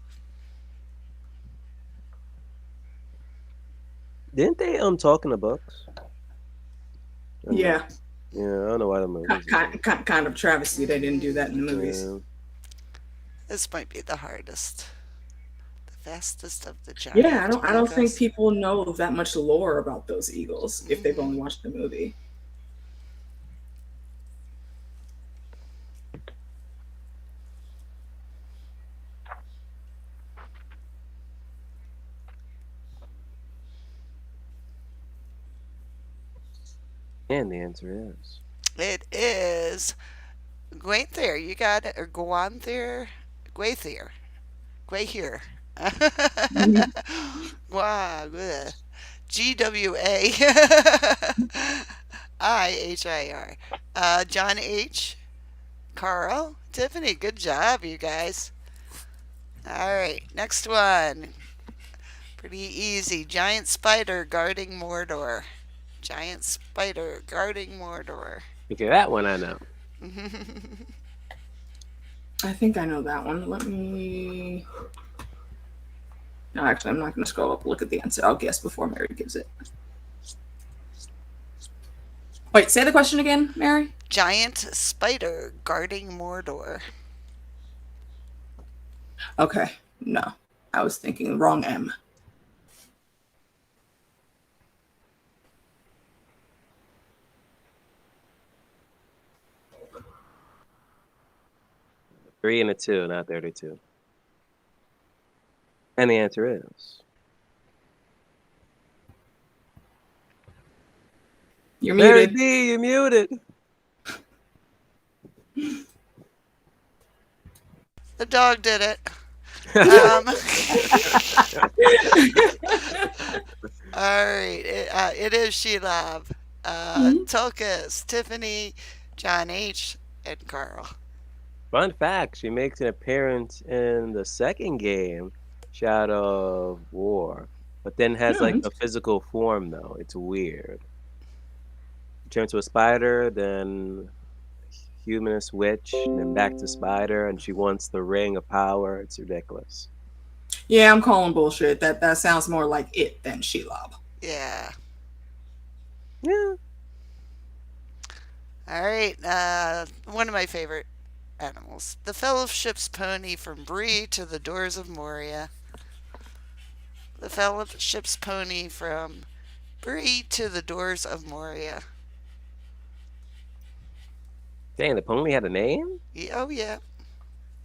Didn't they talk in the books? Yeah. Yeah, I don't know why the movies. Kind of travesty they didn't do that in the movies. Yeah. This might be the hardest. The fastest of the giant. Yeah, I don't think eagles. people know that much lore about those eagles if they've only watched the movie. And the answer is It is Gwaither. You got it. Or Gwaither. Gwaither. Gwaihir. Gwa. Bleh. GWAIHIR. John H. Carl. Tiffany. Good job, you guys. All right. Next one. Pretty easy. Giant spider guarding Mordor. Giant spider guarding Mordor. okay. That one I know. I think I know that one. Let me. No, actually, I'm not going to scroll up. Look at the answer. I'll guess before Mary gives it. Wait, say the question again, Mary. Giant spider guarding Mordor. Okay, no, I was thinking wrong M. Three and a two, not 32. And the answer is You're Mary muted. B. You're muted. The dog did it. All right. It is Shelob. Tulkas, Tiffany, John H., and Carl. Fun fact: she makes an appearance in the second game, Shadow of War, but then has like a physical form though. It's weird. Turns to a spider, then humanist witch, and then back to spider, and she wants the ring of power. It's ridiculous. Yeah, I'm calling bullshit. That sounds more like it than Shelob. Yeah. Yeah. All right. One of my favorite animals. The Fellowship's pony from Bree to the doors of Moria. The Fellowship's pony from Bree to the doors of Moria. Dang, the pony had a name? Oh, yeah.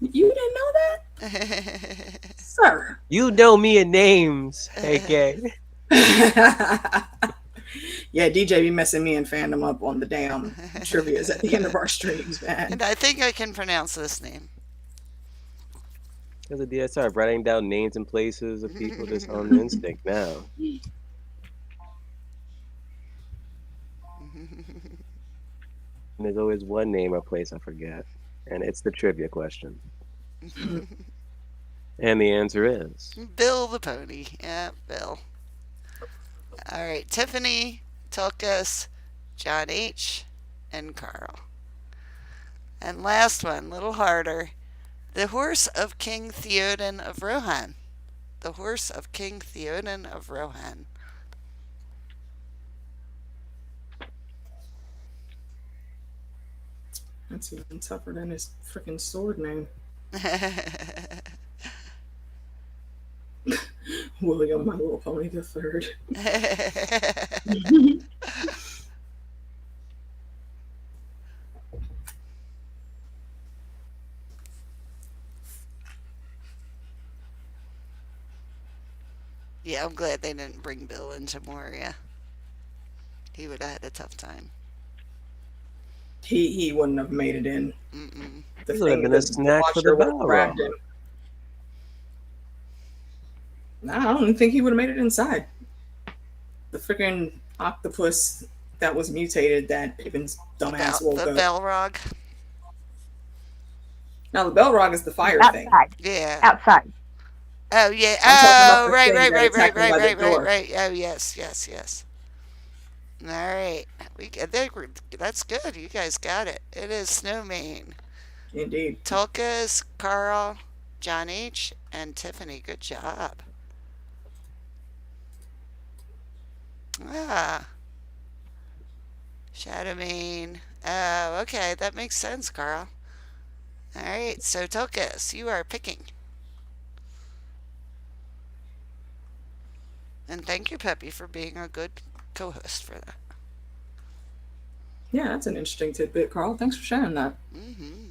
You didn't know that, sir? You know me in names, AK. Yeah, DJ be messing me and Fandom up on the damn trivias at the end of our streams, man. And I think I can pronounce this name. Because I started writing down names and places of people just on instinct now. And there's always one name or place I forget. And it's the trivia question. And the answer is Bill the pony. Yeah, Bill. All right, Tiffany, Tulkas, John H., and Carl. And last one, little harder. The horse of King Theoden of Rohan. The horse of King Theoden of Rohan. That's even tougher than his freaking sword name. William, My Little Pony the Third. Yeah, I'm glad they didn't bring Bill into Moria. He would have had a tough time. He wouldn't have made it in. Mm-mm. The He would have been a snack for the Balrog. I don't even think he would have made it inside. The freaking octopus that was mutated that Pippin's dumbass woke The up. Balrog. Now the Balrog is the fire thing. Outside. Yeah. Outside. Oh, yeah. I'm talking about Oh, the right. thing that attacked him by the door. Right. Oh, yes. All right. That's good. You guys got it. It is Snowmane. Indeed. Tulkas, Carl, John H., and Tiffany. Good job. Shadowmane. Oh, okay. That makes sense, Carl. All right. So, Tulkas, you are picking. And thank you, Peppy, for being a good co-host for that. Yeah, that's an interesting tidbit, Carl. Thanks for sharing that. Mm-hmm.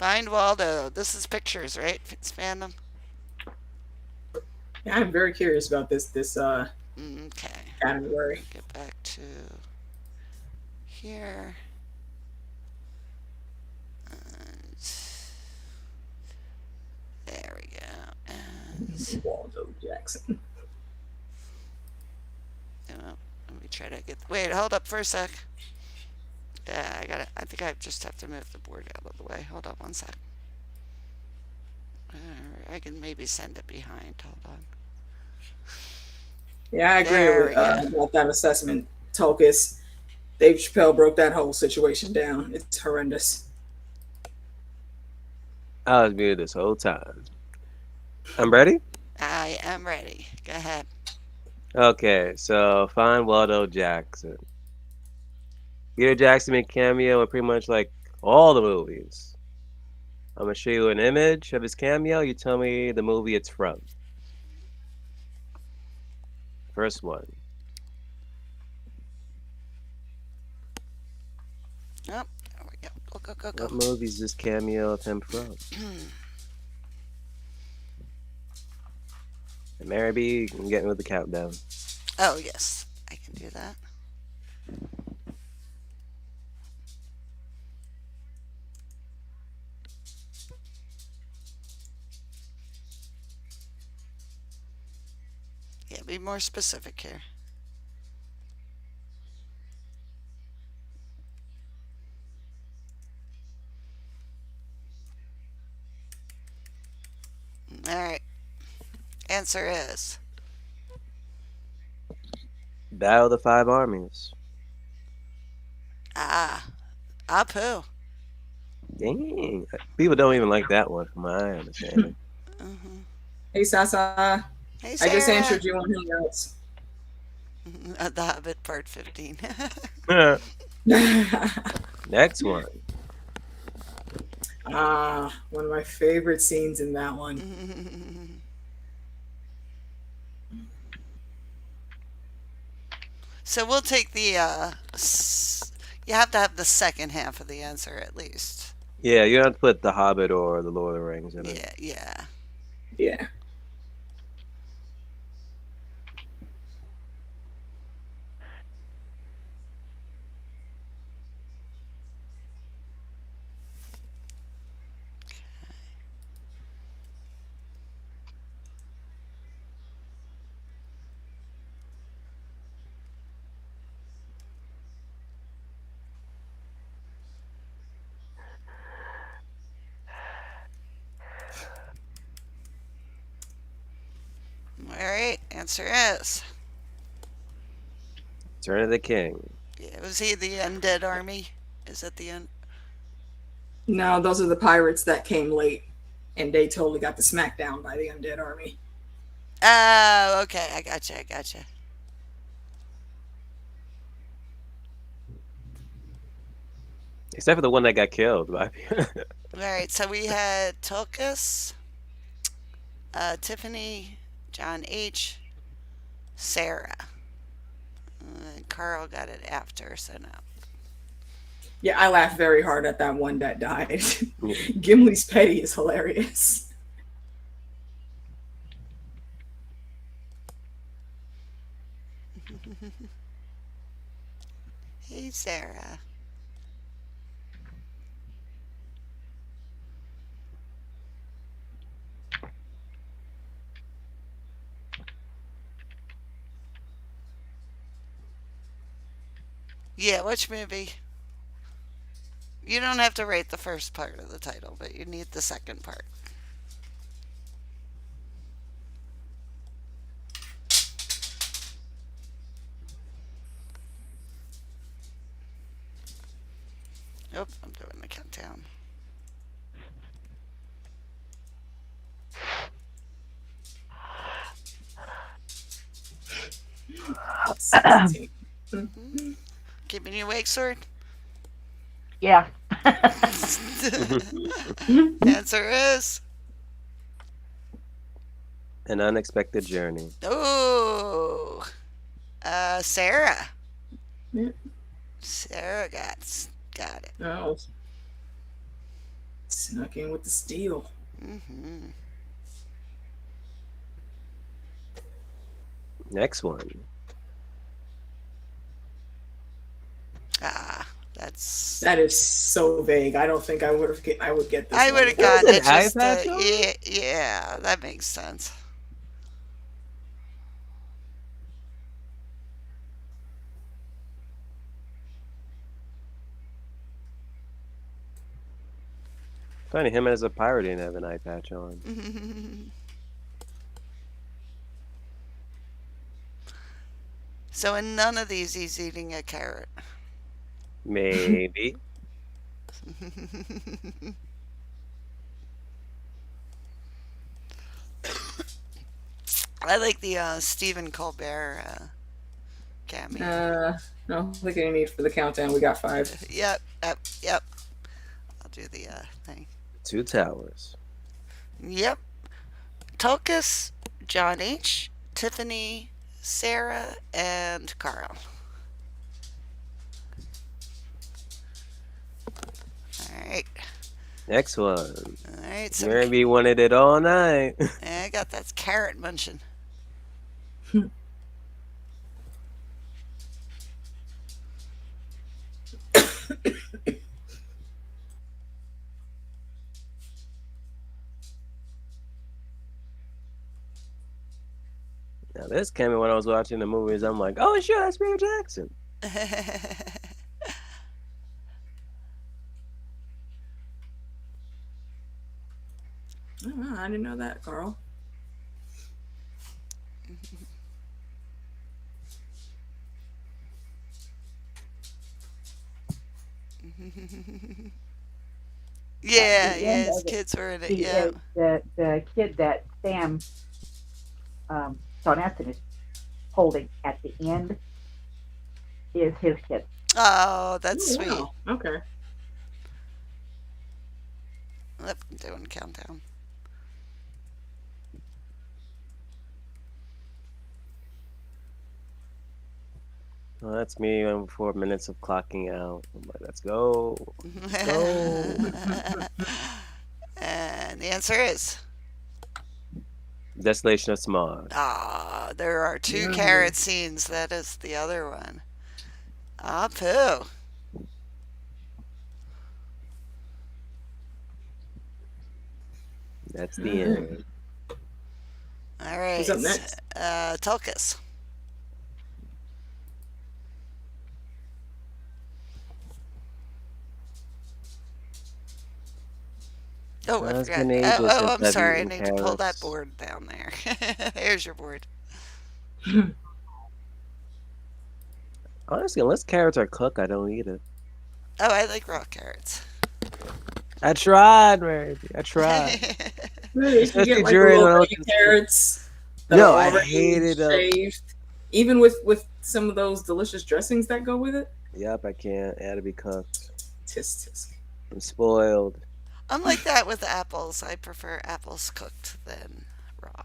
Find Waldo. This is pictures, right? It's fandom. Yeah, I'm very curious about this Okay. category. Get back to here. And there we go. And Waldo Jackson. let me try to get. Wait, hold up for a sec. Yeah, I got it. I think I just have to move the board out of the way. Hold on one sec. I can maybe send it behind. Hold on. Yeah, I agree There with we go. about that assessment. Tulkas. Dave Chappelle broke that whole situation down. It's horrendous. I was muted this whole time. I'm ready? I am ready. Go ahead. Okay, so find Waldo Jackson. Peter Jackson made cameo in pretty much like all the movies. I'm gonna show you an image of his cameo. You tell me the movie it's from. First one. Oh, there we go. Go, go, go, What go. movie is this cameo of him from? And Mary B, I'm getting with the countdown. Oh, yes. I can do that. Yeah, be more specific here. All right. Answer is Battle of the Five Armies. Apu. Dang. People don't even like that one, from my understanding. Mm-hmm. Hey, Sasa. Hey, I just Sarah. answered you on Hangouts. The Hobbit Part 15. Next one. One of my favorite scenes in that one. So we'll take the. You have to have the second half of the answer at least. Yeah, you have to put The Hobbit or The Lord of the Rings in it. Yeah. Yeah. All right. Answer is. Return of the King. Yeah. Was he the undead army? Is that the end? No, those are the pirates that came late, and they totally got the smackdown by the undead army. Oh, okay. I gotcha. Except for the one that got killed. All right. So we had Tulkas, Tiffany, John H., Sarah. Carl got it after, so no. Yeah, I laughed very hard at that one that died. Gimli's petty is hilarious. Hey, Sarah. Yeah, which movie? You don't have to rate the first part of the title, but you need the second part. Nope, I'm doing the countdown. Keeping you awake, Sword? Yeah. Answer is. An Unexpected Journey. Oh. Sarah. Yeah. Sarah got it. Oh. Snuck in with the steal. Mm-hmm. Next one. Ah, that's. That is so vague. I don't think I would get this I one would have There without. was gotten an it eye just. patch on Yeah, it? yeah, that makes sense. Funny, him as a pirate didn't have an eye patch on. So in none of these, he's eating a carrot. Maybe. I like the Stephen Colbert cameo. No, look at any need for the countdown. We got 5. Yep, yep, yep. I'll do the thing. 2 towers. Yep. Tulkas, John H., Tiffany, Sarah, and Carl. Alright. Next one. Alright, so Maybe wanted it all night. I got that carrot munching. Now this came in when I was watching the movies. I'm like, oh sure, that's Peter Jackson. Oh, I didn't know that, Carl. Yeah, the yeah, end his of it, kids were in it, the, yeah. the kid that Sam Sonesson is holding at the end is his kid. Oh, that's Oh, sweet. wow. Okay. Yep, I'm doing countdown. Well, that's me on 4 minutes of clocking out. I'm like, let's go. Go. And the answer is Desolation of Smog. there are 2 Yeah. carrot scenes. That is the other one. Ah, poo. That's the end. All right. Who's up next? Tulkas. Oh, I It's forgot. been ages Oh, since I'm I've sorry. I eaten need to pull that carrots. board down there. There's your board. Honestly, unless carrots are cooked, I don't eat it. Oh, I like raw carrots. I tried, Mary. I tried. Really, if you Especially get like during little when I was baby in school. carrots that No, are I already hated them. shaved, even with some of those delicious dressings that go with it. Yep, I can't. It had to be cooked. Tisk tisk. I'm spoiled. I'm like that with apples. I prefer apples cooked than raw.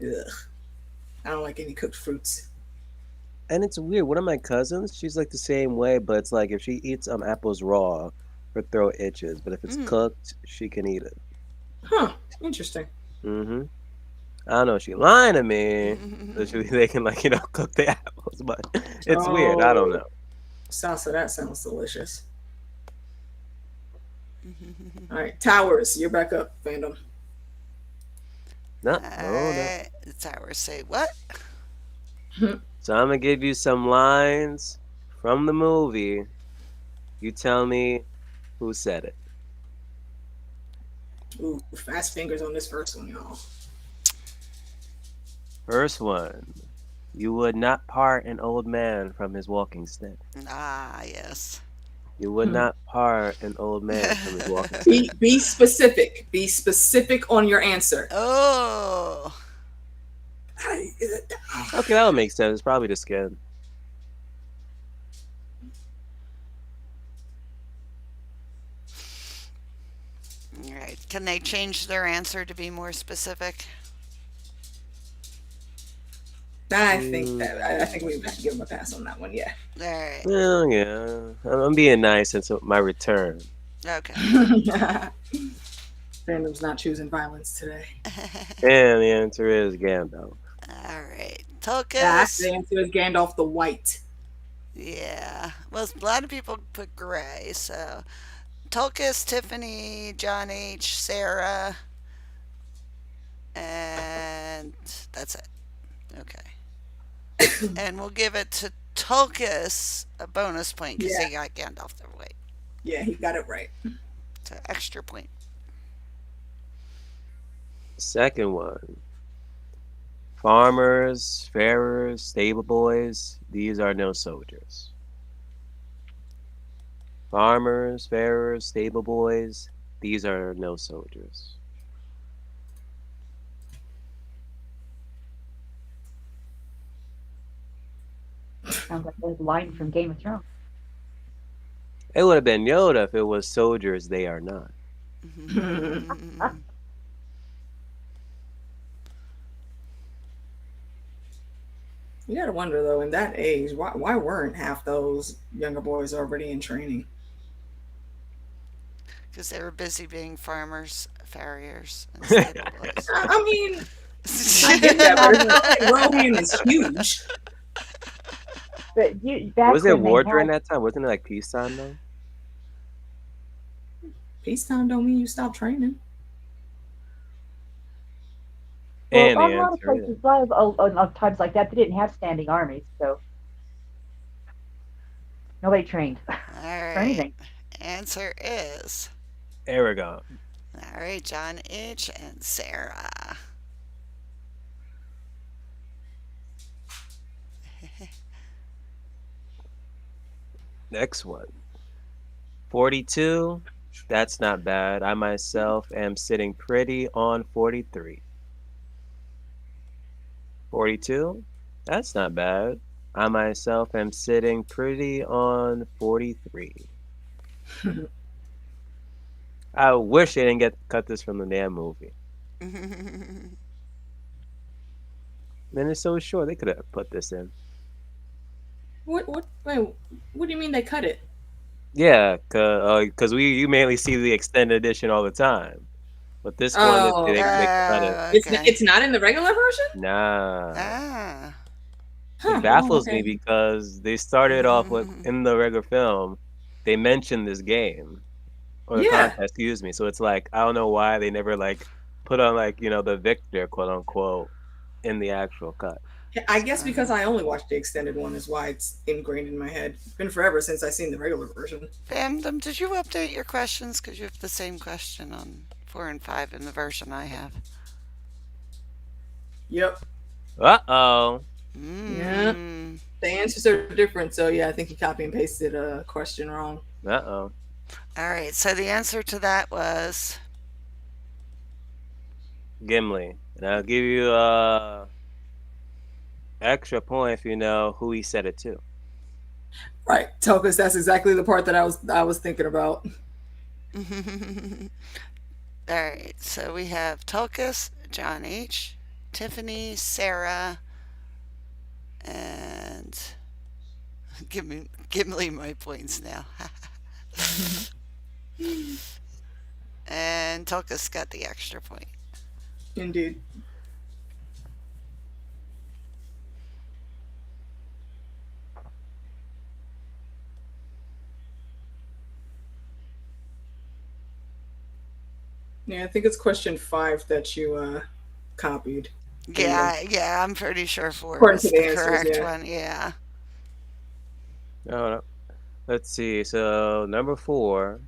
Ugh. I don't like any cooked fruits. And it's weird. One of my cousins, she's like the same way, but it's like if she eats apples raw, her throat itches. But if it's cooked, she can eat it. Huh. Interesting. Mm-hmm. I don't know if she's lying to me. So they can cook the apples, but it's weird. I don't know. Salsa, that sounds delicious. All right, Towers, you're back up, Fandom. No. The towers say what? So I'm gonna give you some lines from the movie. You tell me who said it. Ooh, fast fingers on this first one, y'all. First one. You would not part an old man from his walking stick. Ah, yes. You would not part an old man from his walking stick. Be specific. Be specific on your answer. Oh. Okay, that would make sense. It's probably the skin. All right. Can they change their answer to be more specific? I think we have to give him a pass on that one. Yeah. All right. Well, yeah. I'm being nice since my return. Okay. Fandom's not choosing violence today. And the answer is Gandalf. All right. Ah, Tulkas. the answer is Gandalf the White. Yeah. Well, a lot of people put gray, so Tulkas, Tiffany, John H., Sarah, and that's it. Okay. And we'll give it to Tulkas a bonus point because Yeah, he got Gandalf the White. yeah, he got it right. It's an extra point. Second one. Farmers, farers, stable boys, these are no soldiers. Farmers, farers, stable boys, these are no soldiers. Sounds like a line from Game of Thrones. It would have been Yoda if it was soldiers, they are not. You gotta wonder though, in that age, why weren't half those younger boys already in training? Because they were busy being farmers, farriers, and stable boys. I mean, I get that, but it's not like Rohan is huge. But back Was it when they war during had, that time? Wasn't it like peacetime though? Peacetime don't mean you stop training. well, And the a lot of answer places, is a lot of times like that, they didn't have standing armies, so nobody trained All for right. anything. Answer is. Aragon. All right, John H. and Sarah. Next one. 42. That's not bad. I myself am sitting pretty on 43. 42. That's not bad. I myself am sitting pretty on 43. I wish they didn't cut this from the damn movie. Then it's so short. They could have put this in. Wait, what do you mean they cut it? Yeah, cause you mainly see the extended edition all the time, but this one Oh, they cut it. Okay. It's not in the regular version? Nah, Ah. it baffles me because they started off with in the regular film, they mentioned this game or the Yeah. contest, excuse me. So it's like I don't know why they never like put on like the victor quote unquote in the actual cut. I guess because I only watched the extended one is why it's ingrained in my head. It's been forever since I've seen the regular version. Fandom, did you update your questions? Because you have the same question on 4 and 5 in the version I have. Yep. Uh-oh. Yeah. The answers are different, so yeah, I think you copy and pasted a question wrong. Uh-oh. All right, so the answer to that was. Gimli. And I'll give you extra point if you know who he said it to. Right, Tokus, that's exactly the part that I was thinking about. All right, so we have Tulkas, John H., Tiffany, Sarah, and give me my points now. And Tulkas got the extra point. Indeed. Yeah, I think it's question 5 that you copied. Yeah, I'm pretty sure 4 According was to the the answers, correct yeah. one. Yeah. No. Let's see. So number 4.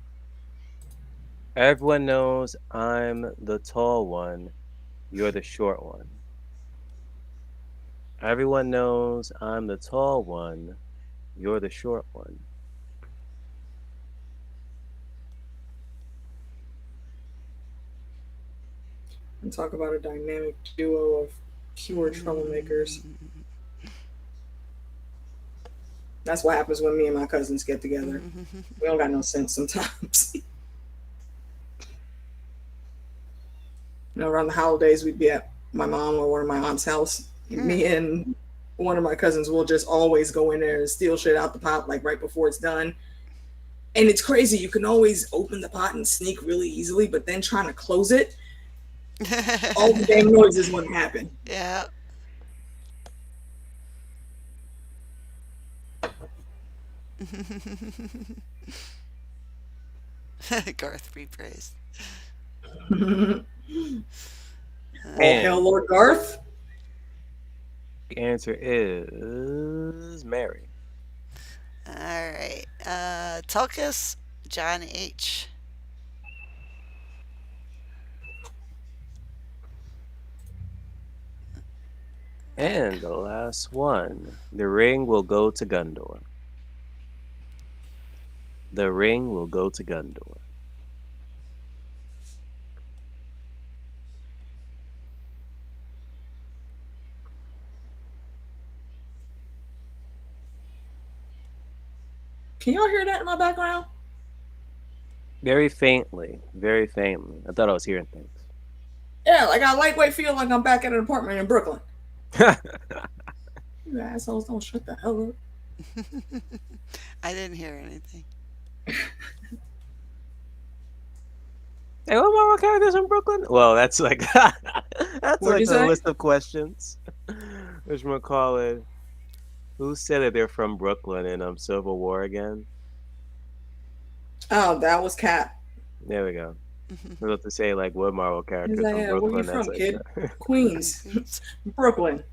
Everyone knows I'm the tall one. You're the short one. Everyone knows I'm the tall one. You're the short one. And talk about a dynamic duo of pure troublemakers. That's what happens when me and my cousins get together. We don't got no sense sometimes. Around the holidays, we'd be at my mom or one of my aunt's house. Me and one of my cousins will just always go in there and steal shit out the pot, like right before it's done. And it's crazy. You can always open the pot and sneak really easily, but then trying to close it, all the damn noises wouldn't happen. Yeah. Garth be praised. All And hail Lord Garth. the answer is Mary. All right. Tulkas, John H. And the last one. The ring will go to Gondor. The ring will go to Gondor. Can y'all hear that in my background? Very faintly. Very faintly. I thought I was hearing things. Yeah, like I lightweight feel like I'm back at an apartment in Brooklyn. You assholes don't shut the hell up. I didn't hear anything. Hey, what more characters from Brooklyn? Well, that's like that's What'd like you a say? list of questions. Which one call it? Who said that they're from Brooklyn in Civil War again? Oh, that was Cat. There we go. I was about to say like what Marvel He's characters like, from yeah, where you Brooklyn? That's from, like kid? Queens. Brooklyn.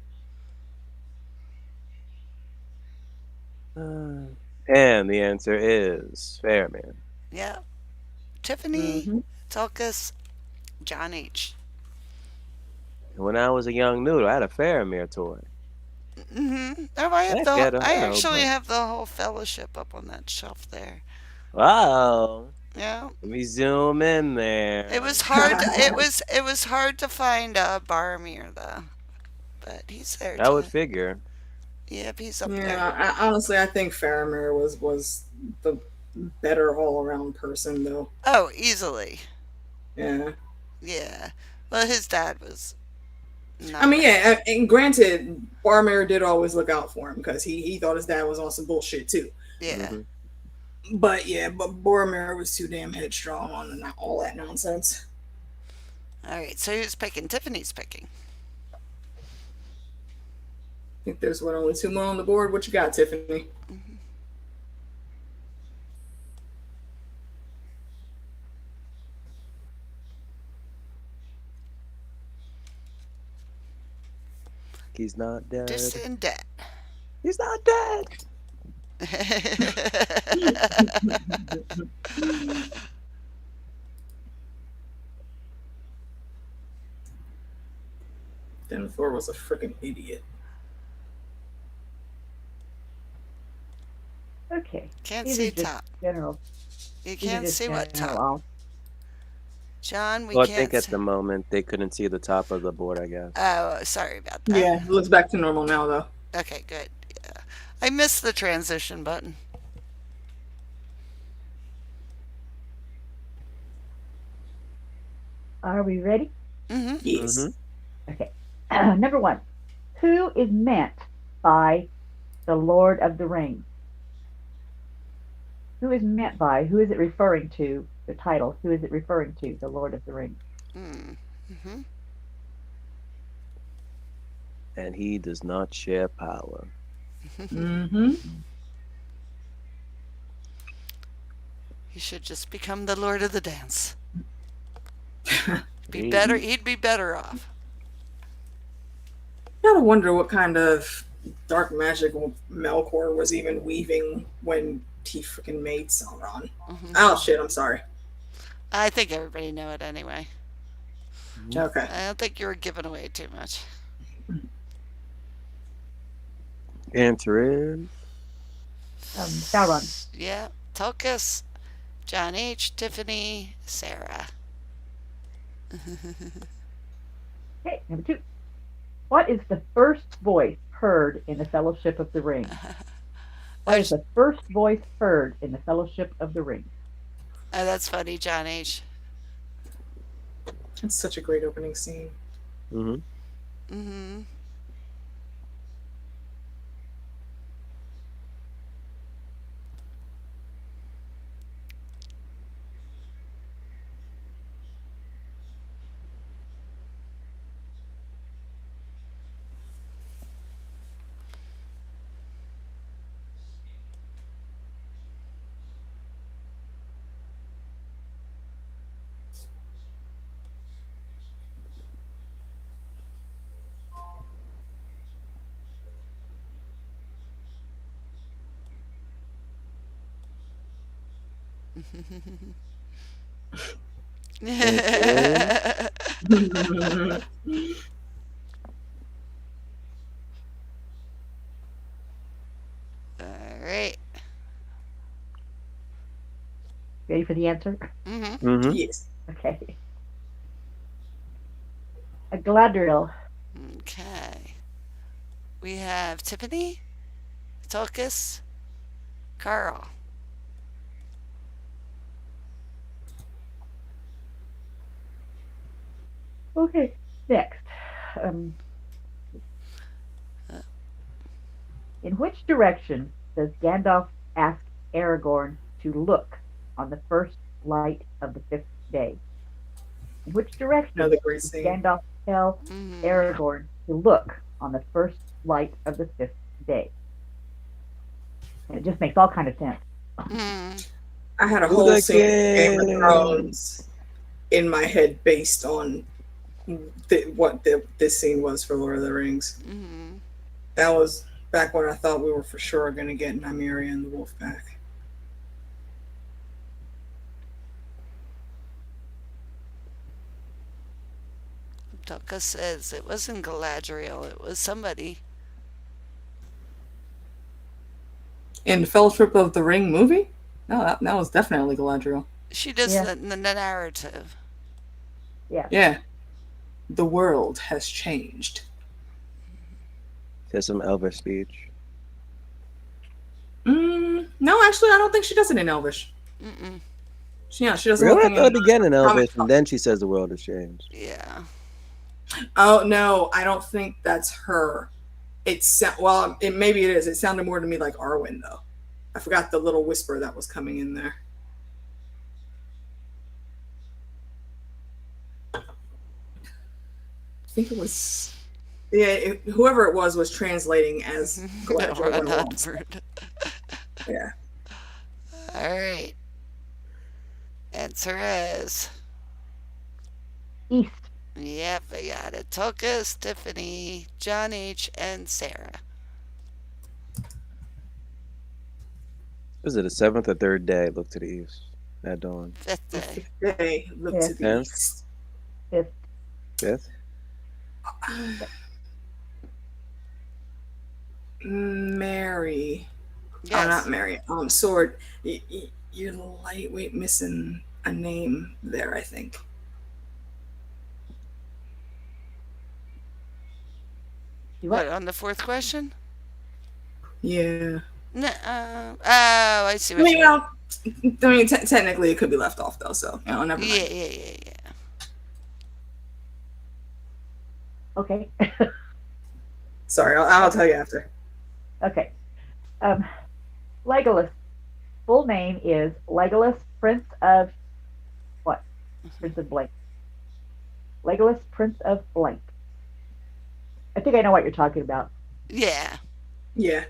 and the answer is Fairman. Yeah. Tiffany, Tulkas, John H. When I was a young noodle, I had a Faramir toy. Oh, I have Heck, I I had a whole actually bunch. have the whole fellowship up on that shelf there. Wow. Yeah. Let me zoom in there. It was hard. It was hard to find Barmir though, but he's there I would too. figure. Yep, he's up there. Yeah, honestly, I think Faramir was the better all around person, though. Oh, easily. Yeah. Yeah. Well, his dad was not. I mean, yeah, and granted, Barmir did always look out for him because he thought his dad was on some bullshit too. Yeah. But yeah, but Boromir was too damn headstrong on all that nonsense. All right. So who's picking? Tiffany's picking. I think there's only two more on the board. What you got, Tiffany? He's not dead. Just in debt. He's not dead. Denethor was a freaking idiot. Okay. Can't These see are just top. general. You These are can't just see what top. general. John, we Well, I can't think at see. the moment they couldn't see the top of the board, I guess. Oh, sorry about that. Yeah, it looks back to normal now, though. Okay, good. Yeah. I missed the transition button. Are we ready? Yes. Okay. Number one. Who is meant by the Lord of the Rings? Who is meant by? Who is it referring to? The title. Who is it referring to? The Lord of the Rings. And he does not share power. He should just become the Lord of the Dance. He'd be better off. Gotta wonder what kind of dark magic Melkor was even weaving when he freaking made Sauron. Oh shit, I'm sorry. I think everybody knew it anyway. Okay. I don't think you were giving away too much. Answer is Sauron. Yeah. Tulkas, John H., Tiffany, Sarah. Okay, number two. What is the first voice heard in the Fellowship of the Ring? What is the first voice heard in the Fellowship of the Ring? Oh, that's funny, John H. It's such a great opening scene. Okay. All right. Ready for the answer? Mm-hmm. Mm-hmm. Yes. Okay. A Galadriel. Okay. We have Tiffany, Tulkas, Carl. Okay. Next. Um, Uh, in which direction does Gandalf ask Aragorn to look on the first light of the fifth day? In which Another direction great does scene. Gandalf tell mm, Aragorn to look on the first light of the fifth day? And it just makes all kind of sense. mm. I had a Who whole the scene of Game of king? Thrones in my head based on this scene was for Lord of the Rings. Mm-hmm. That was back when I thought we were for sure going to get Nymeria and the Wolf back. Tulkas says it wasn't Galadriel, it was somebody. In the Fellowship of the Ring movie? No, that was definitely Galadriel. She does Yeah, the narrative. yeah. Yeah, the world has changed. Says some Elvish speech. No, actually, I don't think she does it in Elvish. Mm-mm. She doesn't Really? look I in thought it began in comic. Elvish and then she says the world has changed. Yeah. Oh no, I don't think that's her. Maybe it is. It sounded more to me like Arwen though. I forgot the little whisper that was coming in there. I think it was. Yeah, whoever it was translating as Galadriel Ron went along. Huntford. Yeah. All right. Answer is. East. Yep, I got it. Tulkas, Tiffany, John H., and Sarah. Was it the seventh or third day? Look to the east at dawn. Fifth The day. fifth day, look to Fifth. the Tenth, east. Fifth. fifth. Mary. Oh, not Yes. Mary. Sword. You're lightweight missing a name there, I think. Do What, what? on the fourth question? Yeah. No, oh, I see I what you mean, mean. well, I mean, technically it could be left off though, so never Yeah, mind. yeah, yeah, yeah. Okay. Sorry, I'll tell you after. Okay. Um, Legolas. Full name is Legolas, Prince of what? Prince of blank. Legolas, Prince of blank. I think I know what you're talking about. Yeah. Yeah.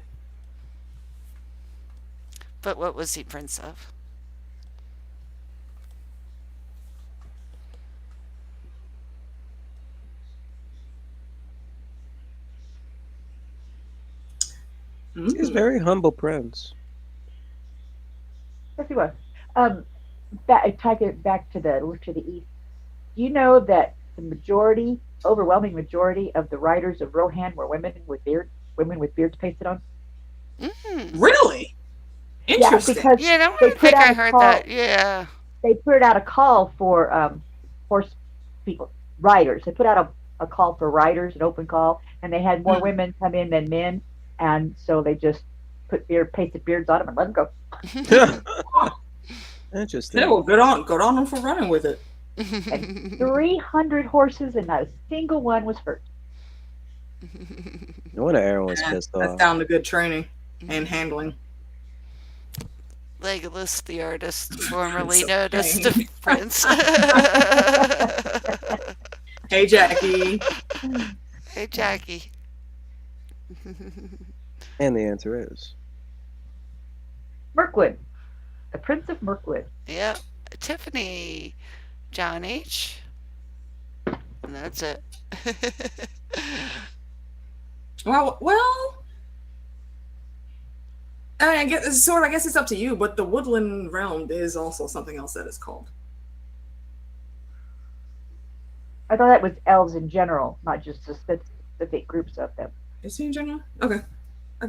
But what was he prince of? He's a Mm. very humble prince. Yes, he was. Um, take it back to the look to the east. Do you know that the overwhelming majority of the writers of Rohan were women with beards pasted on? Mm. Really? Yeah, Interesting. because Yeah, I don't they really put think out I a heard call. that. Yeah. They put out a call for horse people, writers. They put out a call for writers, an open call, and they had more Mm. women come in than men, and so they just pasted beards on them and let them go. Interesting. Yeah, well, good on them for running with it. And 300 horses, and not a single one was hurt. No wonder Aaron was Yeah, pissed that's off. down to good training and handling. Legolas, the artist, formerly So known as dang. the prince. Hey, Jackie. Hey, Jackie. And the answer is Mirkwood, the Prince of Mirkwood. Yep. Tiffany, John H. And that's it. Well, I guess sort of. I guess it's up to you, but the Woodland Realm is also something else that is called. I thought that was elves in general, not just specific groups of them. Is he in general? Okay.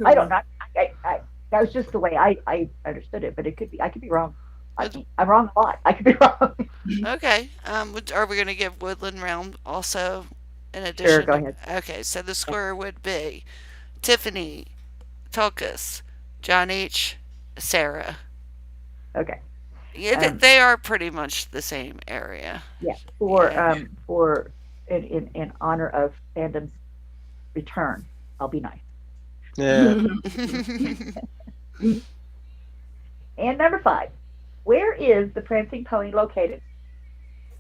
I don't know. That was just the way I understood it, but it could be. I could be wrong. I'm wrong a lot. I could be wrong. Okay. Are we going to give Woodland Realm also in Sure, addition? go ahead. Okay, so the score would be Tiffany, Tulkas, John H., Sarah. Okay. Yeah, they are pretty much the same area. Yeah. Yeah. For in honor of fandom's return, I'll be nice. Yeah. And number 5, where is the Prancing Pony located?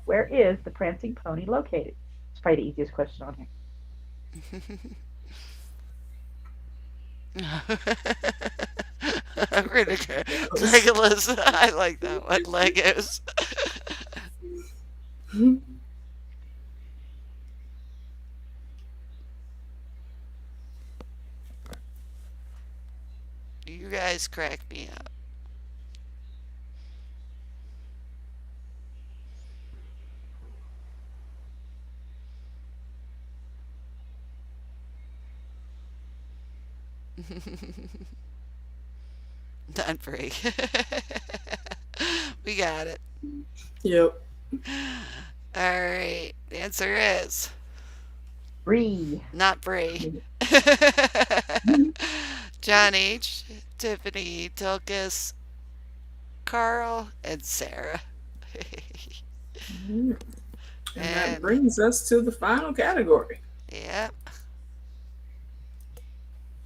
Where is the Prancing Pony located? It's probably the easiest question on here. We're gonna go Legolas. I like that one. Legos. You guys crack me up. Not free. We got it. Yep. Alright. The answer is Bree. not Brie. John H., Tiffany, Tulkas, Carl, and Sarah. And that And brings us to the final category. yep.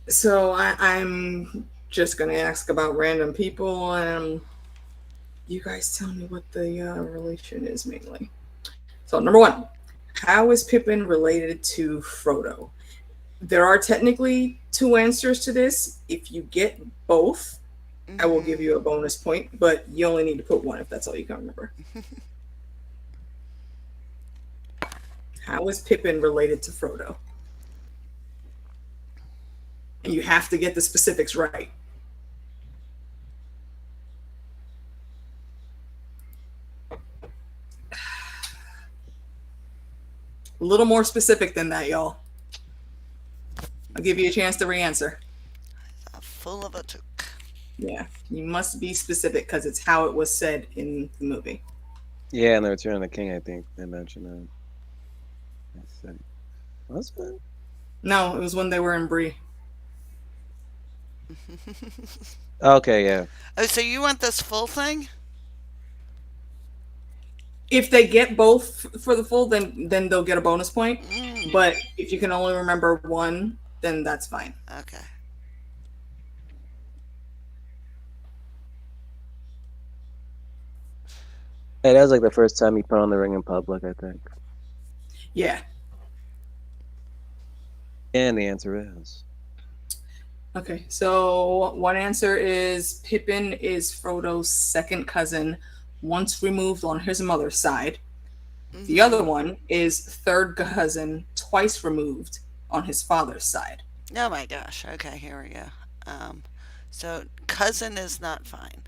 So I'm just gonna ask about random people, and you guys tell me what the relation is mainly. So number 1, how is Pippin related to Frodo? There are technically 2 answers to this. If you get both, I will give you a bonus point, but you only need to put one if that's all you can remember. How is Pippin related to Frodo? And you have to get the specifics right. A little more specific than that, y'all. I'll give you a chance to re-answer. Full of a took. Yeah, you must be specific because it's how it was said in the movie. Yeah, in the Return of the King, I think they mentioned that. Was it? No, it was when they were in Bree. Okay, yeah. Oh, so you want this full thing? If they get both for the full, then they'll get a bonus point. But if you can only remember one, then that's fine. Okay. Hey, that was like the first time he put on the ring in public, I think. Yeah. And the answer is Okay, so one answer is Pippin is Frodo's second cousin, once removed on his mother's side. The other one is third cousin, twice removed on his father's side. Oh my gosh. Okay, here we go. So cousin is not fine.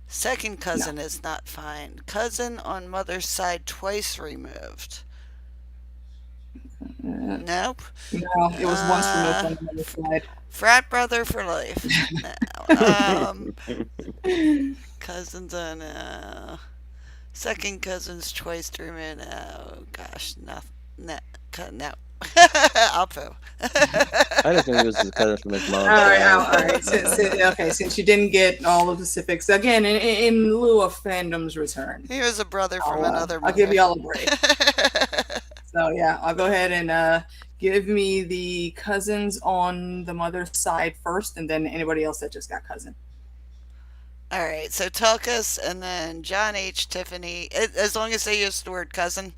Second No. cousin is not fine. Cousin on mother's side twice removed. Nope. No, it was once removed on the mother's side. Frat brother for life. No. Cousins on second cousins twice removed. Oh gosh, no, no, no. I'll poo. I just think he was his cousin from his mom's All right, side. all right. Since you didn't get all the specifics, again, in lieu of Fandom's return, He was a brother from another I'll mother. give you all a break. So yeah, I'll go ahead and give me the cousins on the mother's side first, and then anybody else that just got cousin. All right, so Tulkas and then John H. Tiffany. As long as they use the word cousin.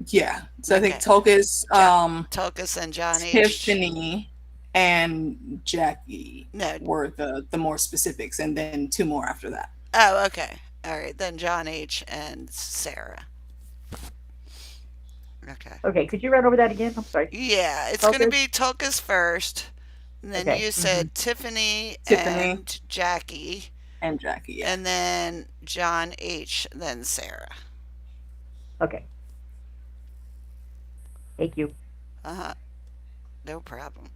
Yeah. So I think Okay. Tulkas, Tulkas and John H. Tiffany, and Jackie No. were the more specifics, and then 2 more after that. Oh, okay. All right, then John H. and Sarah. Okay. Okay, could you run over that again? I'm sorry. Yeah, it's going to Tulkas? be Tulkas first, And then Okay. you said Tiffany Tiffany and Jackie, and Jackie. Yeah. and then John H, then Sarah. Okay. Thank you. Uh-huh. No problem.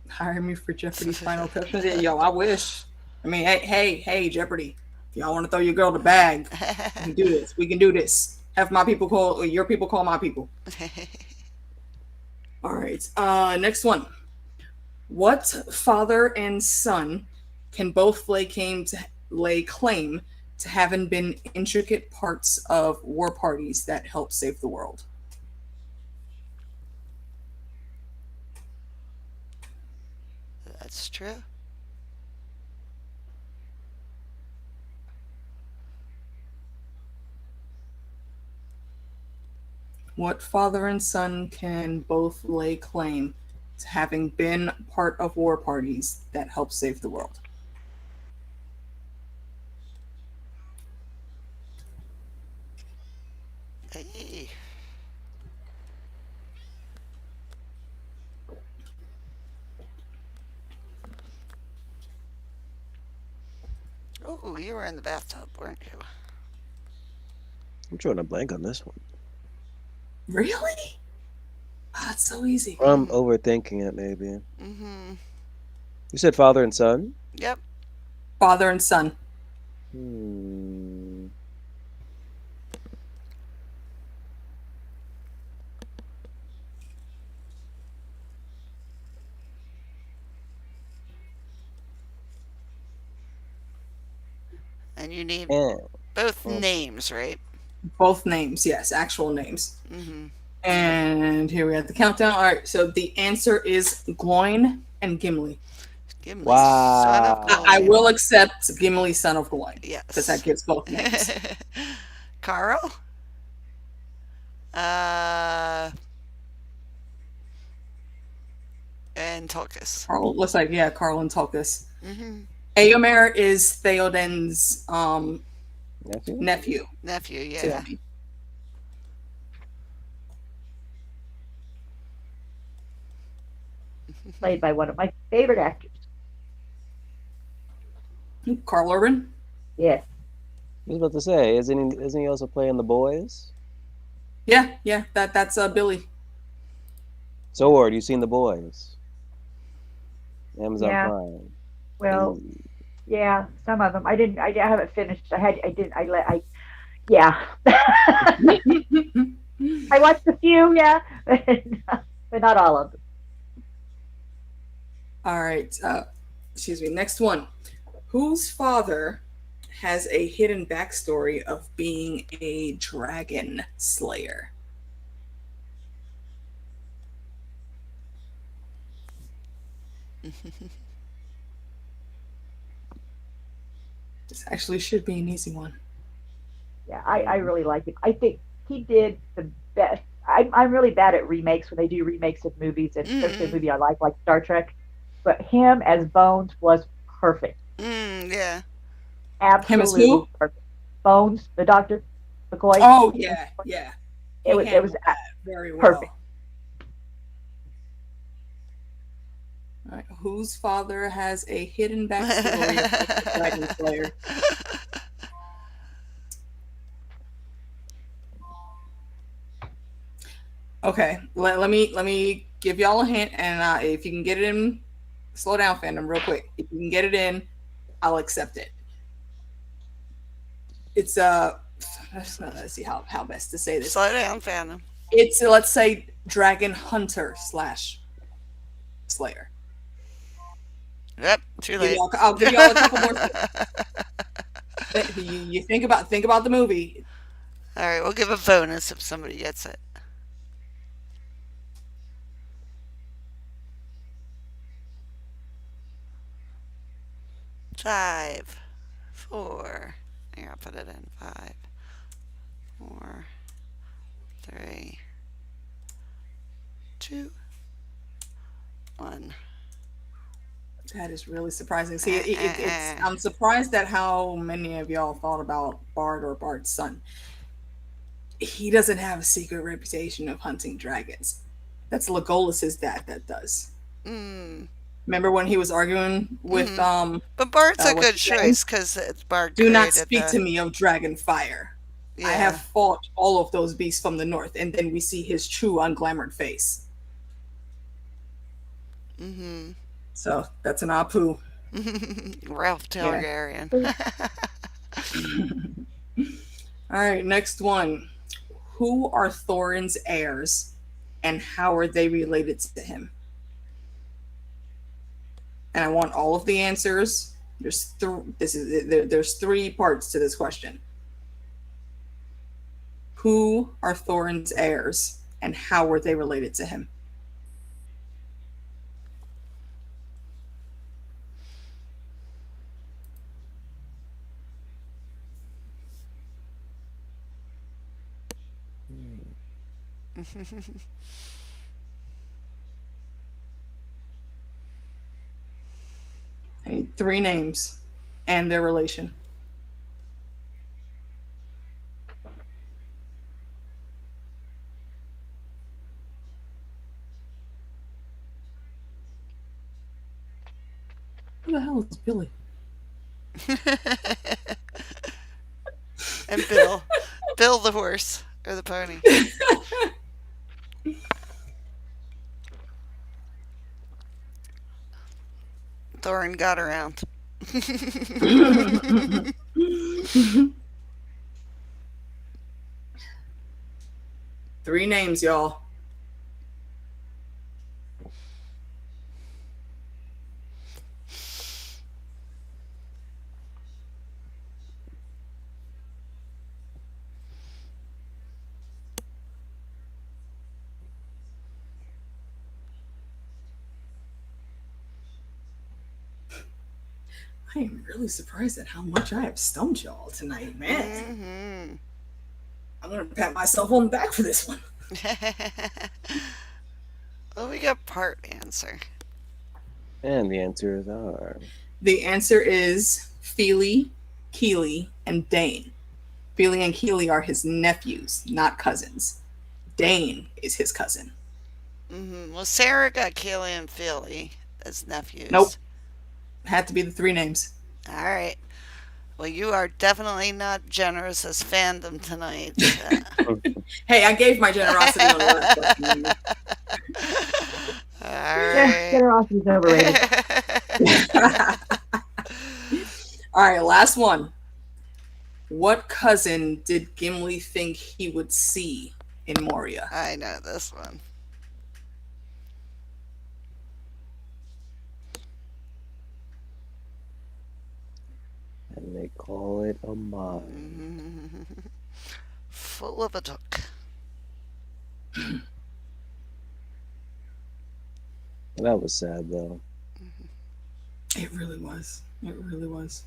Hire me for Jeopardy final questions. Yeah, yo, I wish. I mean, hey, Jeopardy. If y'all want to throw your girl the bag, we can do this. We can do this. Have my people call your people call my people. All right. Next one. What father and son can both lay claim to having been intricate parts of war parties that help save the world? That's true. What father and son can both lay claim to having been part of war parties that help save the world? Hey. Oh, you were in the bathtub, weren't you? I'm drawing a blank on this one. Really? Oh, that's so easy. I'm overthinking it, maybe. Mm-hmm. You said father and son? Yep. Father and son. Hmm. And you need Eh. both names, right? Both names, yes, actual names. Mm-hmm. And here we have the countdown. All right, so the answer is Gloin and Gimli. Gimli, Wow. son of I Gloin. will accept Gimli, son of Gloin. Yes. Because that gives both names. Carl? And Tulkas. Carl looks like, yeah, Carl and Tulkas. Mm-hmm. Eomer is Theoden's Nephew? Nephew, yeah. Tiffany. Played by one of my favorite actors. Carl Urban? Yes. I was about to say, isn't he also playing The Boys? Yeah, that's Billy. Sword, you seen The Boys? Amazon Yeah. Prime. Well, Ooh. yeah, some of them. I didn't. I haven't finished. Yeah. I watched a few, yeah, but not all of them. All right. Excuse me. Next one. Whose father has a hidden backstory of being a dragon slayer? This actually should be an easy one. Yeah, I really like him. I think he did the best. I'm really bad at remakes when they do remakes of movies, and especially a movie I like Star Trek. But him as Bones was perfect. Yeah. Absolutely who? perfect. Bones, the Doctor, McCoy. Oh yeah. It was handled that very well. perfect. All right. Whose father has a hidden backstory of a dragon slayer? Okay, let me give y'all a hint, and if you can get it in, slow down, fandom, real quick. If you can get it in, I'll accept it. It's let's see how best to say this. Slow down, Phantom. It's let's say dragon hunter / slayer. Yep, too late. I'll give y'all a couple more. You think about the movie. All right, we'll give a bonus if somebody gets it. 5, 4. Here, I'll put it in 5, 4, 3, 2, 1. That is really surprising. See, it's I'm surprised at how many of y'all thought about Bard or Bard's son. He doesn't have a secret reputation of hunting dragons. That's Legolas's dad that does. Mm. Remember when he was arguing with But Bard's a what's good his name? choice because Bard Do not created speak to the. me of dragon fire. I have Yeah. fought all of those beasts from the north, and then we see his true unglamored face. Mm-hmm. So that's an Apu. Ralph Yeah. Targaryen. All right, next one. Who are Thorin's heirs, and how are they related to him? And I want all of the answers. There's there's 3 parts to this question. Who are Thorin's heirs, and how were they related to him? I need 3 names and their relation. Who the hell is Billy? And Bill. Bill the horse. Or the pony. Thorin got around. 3 names, y'all. I am really surprised at how much I have stumped y'all tonight, man. I'm gonna pat myself on the back for this one. Well, we got part answer. And the answers are. The answer is Fili, Keely, and Dane. Fili and Keely are his nephews, not cousins. Dane is his cousin. Well, Sarah got Keely and Philly as nephews. Nope. Had to be the 3 names. All right. Well, you are definitely not generous as fandom tonight. Hey, I gave my generosity on the last question. All Yeah, right. generosity's overrated. All right, last one. What cousin did Gimli think he would see in Moria? I know this one. And they call it a mine. Full of a duck. That was sad, though. It really was. It really was.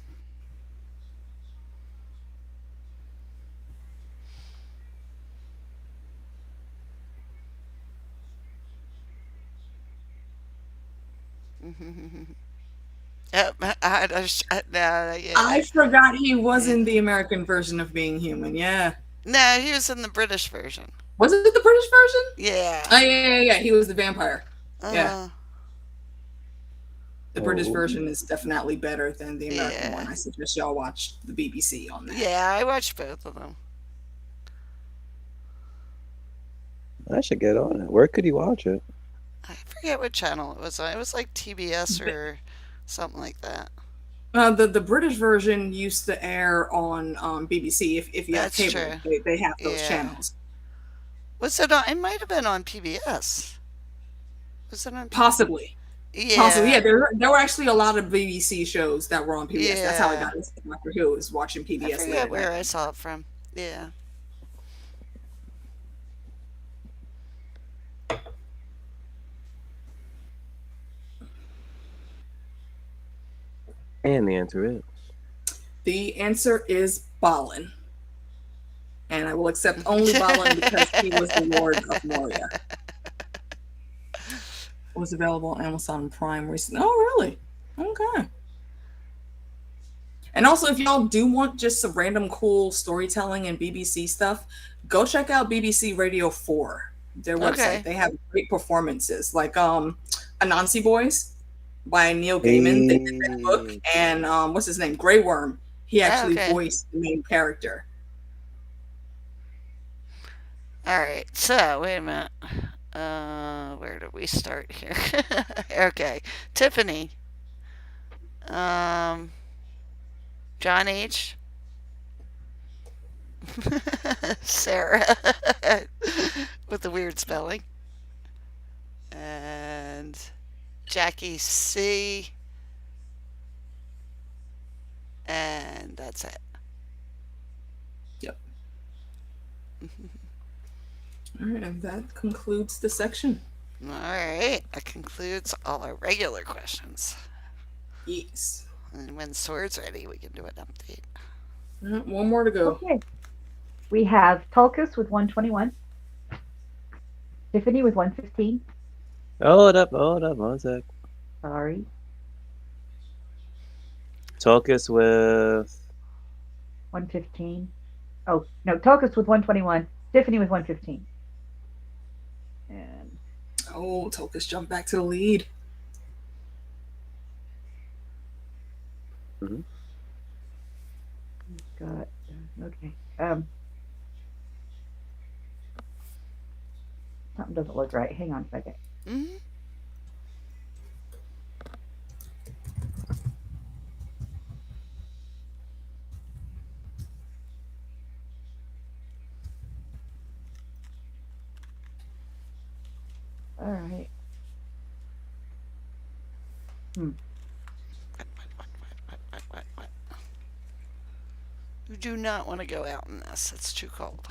Yep, yeah. I forgot he was in the American version of Being Human. Yeah. No, he was in the British version. Was it the British version? Yeah. Oh, yeah. He was the vampire. Yeah. The British Oh. version is definitely better than the American Yeah. one. I suggest y'all watch the BBC on that. Yeah, I watched both of them. I should get on it. Where could you watch it? I forget what channel it was on. It was like TBS or something like that. The British version used to air on BBC. If you have That's cable, true. they have those Yeah. channels. Was it on? It might have been on PBS. Was it on? Possibly. Yeah. Possibly. Yeah, there were actually a lot of BBC shows that were on PBS. That's how I Yeah. got into Doctor Who, is watching I PBS forget later. where I saw it from. Yeah. And the answer is. The answer is Balin. And I will accept only Balin because he was the Lord of Moria. It was available on Amazon Prime recently. Oh, really? Okay. And also, if y'all do want just some random cool storytelling and BBC stuff, go check out BBC Radio 4. their website. Okay. They have great performances, like Anansi Boys by Neil Gaiman. They did that book, Hey. and what's his name? Grey Worm. He Oh, actually okay. voiced the main character. All right. So wait a minute. Where do we start here? Okay. Tiffany. Um, John H. Sarah with the weird spelling. And Jackie C. And that's it. Yep. All right, and that concludes the section. All right. That concludes all our regular questions. Yes. And when Sword's ready, we can do an update. All right, one more to go. Okay. We have Tulkus with 121, Tiffany with 115. Hold up, one sec. Sorry. Tulkus with 115. Oh, no, Tulkus with 121, Tiffany with 115. And Oh, Tokus jumped back to the lead. Mhm. got, okay. Something doesn't look right. Hang on a second. Mm-hmm. All right. What? You do not want to go out in this. It's too cold.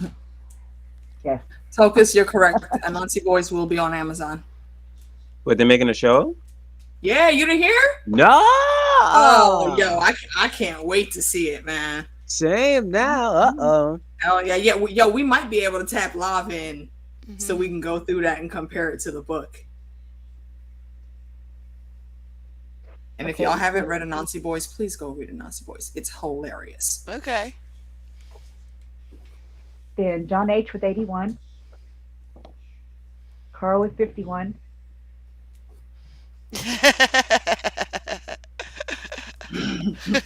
Yes. Tokus, you're correct. Anansi Boys will be on Amazon. Wait, they're making a show? Yeah, you didn't hear? No. Oh, yo, I can't wait to see it, man. Same now. Uh-oh. Oh yeah. Yo, we might be able to tap Lav in so Mhm. we can go through that and compare it to the book. And if Okay. y'all haven't read Anansi Boys, please go read Anansi Boys. It's hilarious. Okay. Then John H with 81, Carl with 51,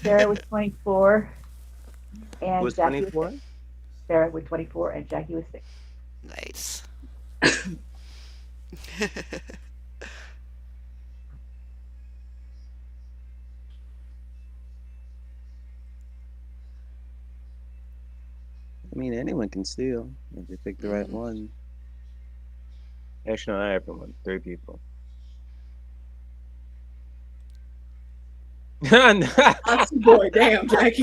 Sarah with 24, and Who's Jackie 24? with 6. Sarah with 24, and Jackie with 6. Nice. I mean, anyone can steal if they pick the right one. Actually, not everyone. 3 people. Anansi Boy, damn, Jackie.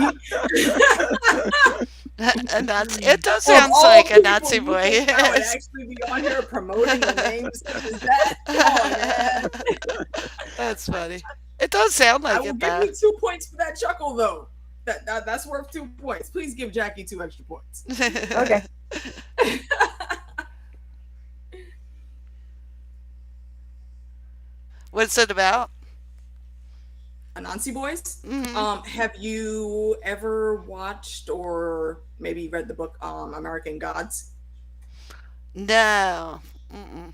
And that's it. Does Of sound all like a people Nazi you boy. think I would actually be on here promoting the names such as that. Come on, man. That's funny. It does sound I like will it, give though. you 2 points for that chuckle, though. That's worth 2 points. Please give Jackie 2 extra points. Okay. What's it about? Anansi Boys. Mhm. Have you ever watched or maybe read the book American Gods? No. Mm-mm.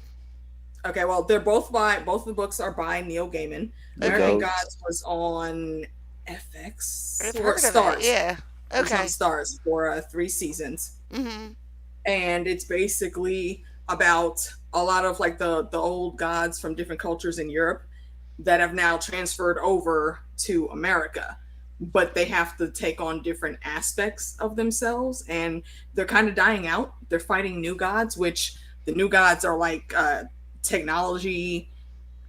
Okay, well, both of the books are by Neil Gaiman. The American goats. Gods was on FX I've or heard of it. Stars. Yeah. It was on Okay. Stars for 3 seasons. Mhm. And it's basically about a lot of like the old gods from different cultures in Europe that have now transferred over to America, but they have to take on different aspects of themselves, and they're kind of dying out. They're fighting new gods, which the new gods are like technology.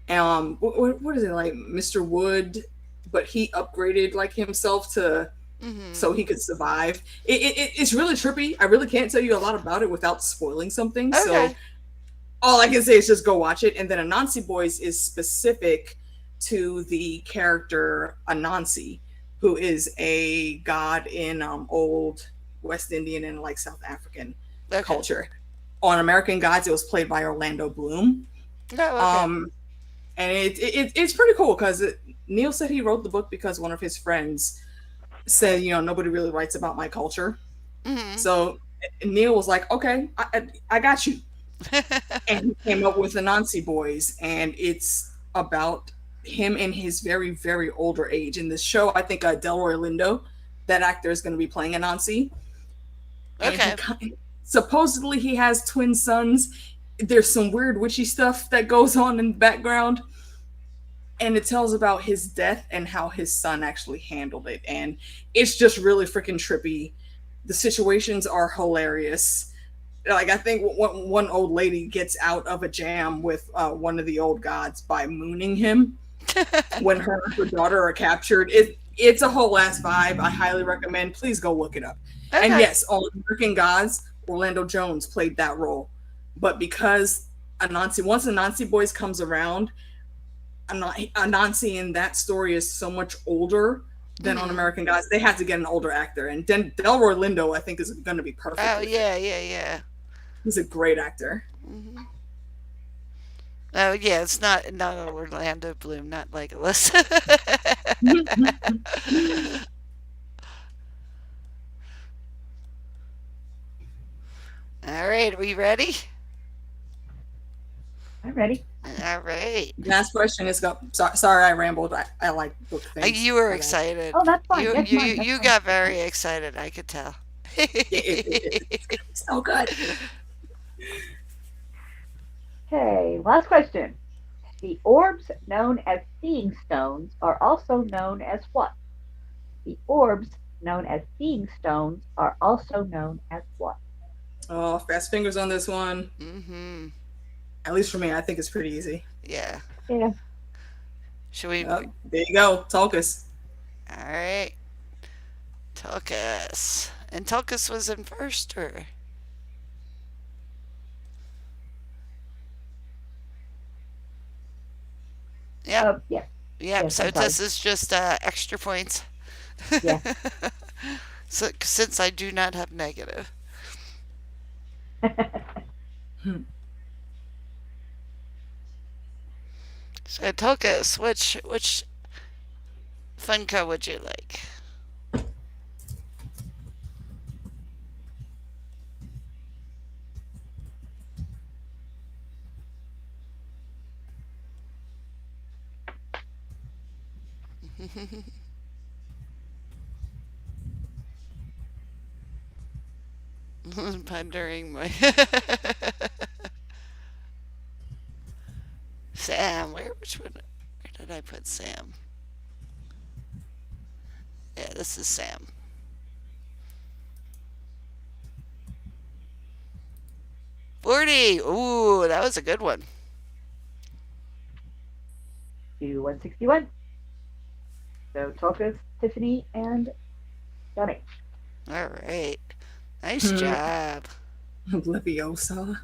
What is it, like Mr. Wood, but he upgraded like himself to Mhm. so he could survive. It's really trippy. I really can't tell you a lot about it without spoiling something. So Okay. all I can say is just go watch it. And then Anansi Boys is specific to the character Anansi, who is a god in old West Indian and like South African Okay. culture. On American Gods, it was played by Orlando Bloom. Oh, okay. And it's pretty cool because Neil said he wrote the book because one of his friends said, nobody really writes about my culture. Mhm. So Neil was like, okay, I got you. and he came up with the Anansi Boys, and it's about him in his very, very older age. In this show, I think Delroy Lindo, that actor, is going to be playing Anansi, and Okay. supposedly he has twin sons. There's some weird witchy stuff that goes on in the background, and it tells about his death and how his son actually handled it, and it's just really freaking trippy. The situations are hilarious. Like, I think one old lady gets out of a jam with one of the old gods by mooning him when her and her daughter are captured. It's a whole ass vibe. I highly recommend. Please go look it up. And Okay. yes, on American Gods, Orlando Jones played that role, but because once Anansi Boys comes around, Anansi in that story is so much older than on Hmm. American Gods. They had to get an older actor, and Delroy Lindo, I think, is going to be perfect Oh with it. yeah, yeah, yeah. He's a great actor. Hmm. Oh yeah, it's not Orlando Bloom, not Legolas. All right, are we ready? I'm ready. All right. Last question is go. Sorry, I rambled. I like book things. You were My bad. excited. Oh, that's fine. You That's you fine. That's you fine. got very excited. I could tell. It's so good. Okay, last question. The orbs known as seeing stones are also known as what? The orbs known as seeing stones are also known as what? Oh, fast fingers on this one. Mm-hmm. At least for me, I think it's pretty easy. Yeah. Yeah. Should we? There you go. Tulkas. All right. Tulkas. And Tulkas was in first, or? Yep. Yeah. Yep. Yes, So I'm sorry. this is just extra points. Yeah. So since I do not have negative. Hmm. So Tulkas, which Funko would you like? Pondering my Sam. Where did I put Sam? Yeah, this is Sam. 40. Ooh, that was a good one. To 161. So Tulkas, Tiffany, and Johnny. All right. Nice Hmm. job. Leviosa.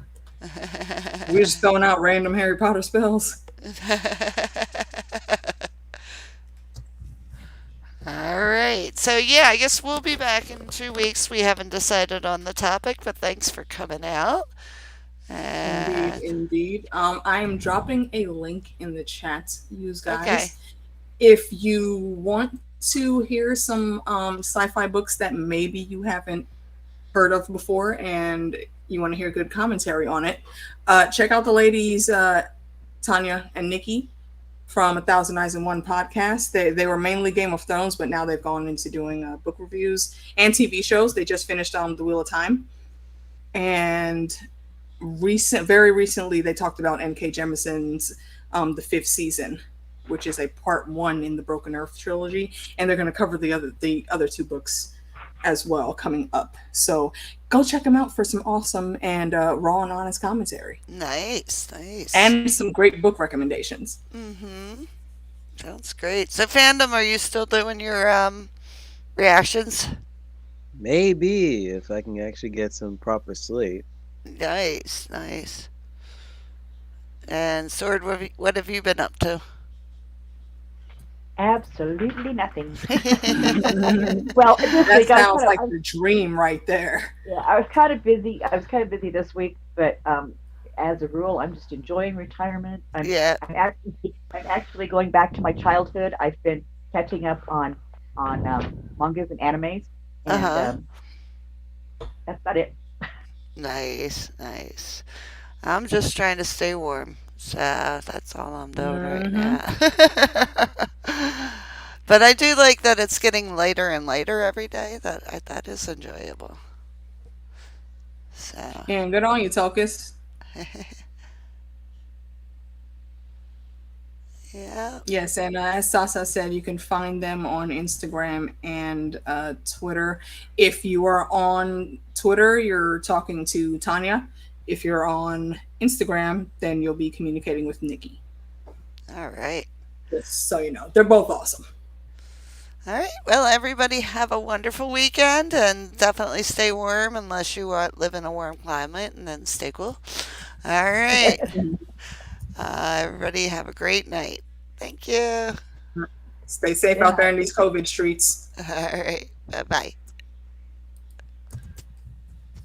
We're just throwing out random Harry Potter spells. All right. So, yeah, I guess we'll be back in 2 weeks. We haven't decided on the topic, but thanks for coming out. Indeed, And, indeed. I am dropping a link in the chat, you okay. guys. If you want to hear some sci-fi books that maybe you haven't heard of before and you want to hear good commentary on it, check out the ladies, Tanya and Nikki from A Thousand Eyes in One podcast. They were mainly Game of Thrones, but now they've gone into doing book reviews and TV shows. They just finished on The Wheel of Time. And very recently, they talked about N.K. Jemisin's The Fifth Season, which is a part one in the Broken Earth trilogy, and they're going to cover the other two books as well coming up. So go check them out for some awesome and raw and honest commentary Nice, nice. and some great book recommendations. Mm-hmm. Sounds great. So, Fandom, are you still doing your reactions? Maybe if I can actually get some proper sleep. Nice, nice. And Sword, what have you been up to? Absolutely nothing. That Well, this week sounds like the dream right there. I was kind of busy. I was kind of busy this week, but as a rule, I'm just enjoying retirement. Yeah. I'm actually going back to my childhood. I've been catching up on mangas and animes, and Uh-huh. that's about it. Nice, nice. I'm just trying to stay warm. So that's all I'm doing right Mm-hmm. now. But I do like that it's getting lighter and lighter every day. That is enjoyable. So And good on you, Tokus. yeah. Yes, and as Sasa said, you can find them on Instagram and Twitter. If you are on Twitter, you're talking to Tanya. If you're on Instagram, then you'll be communicating with Nikki. All right. Just so you know, they're both awesome. All right. Well, everybody have a wonderful weekend and definitely stay warm unless you live in a warm climate and then stay cool. All right. Everybody have a great night. Thank you. Stay safe Good out there night. in these COVID streets. All right. Bye bye.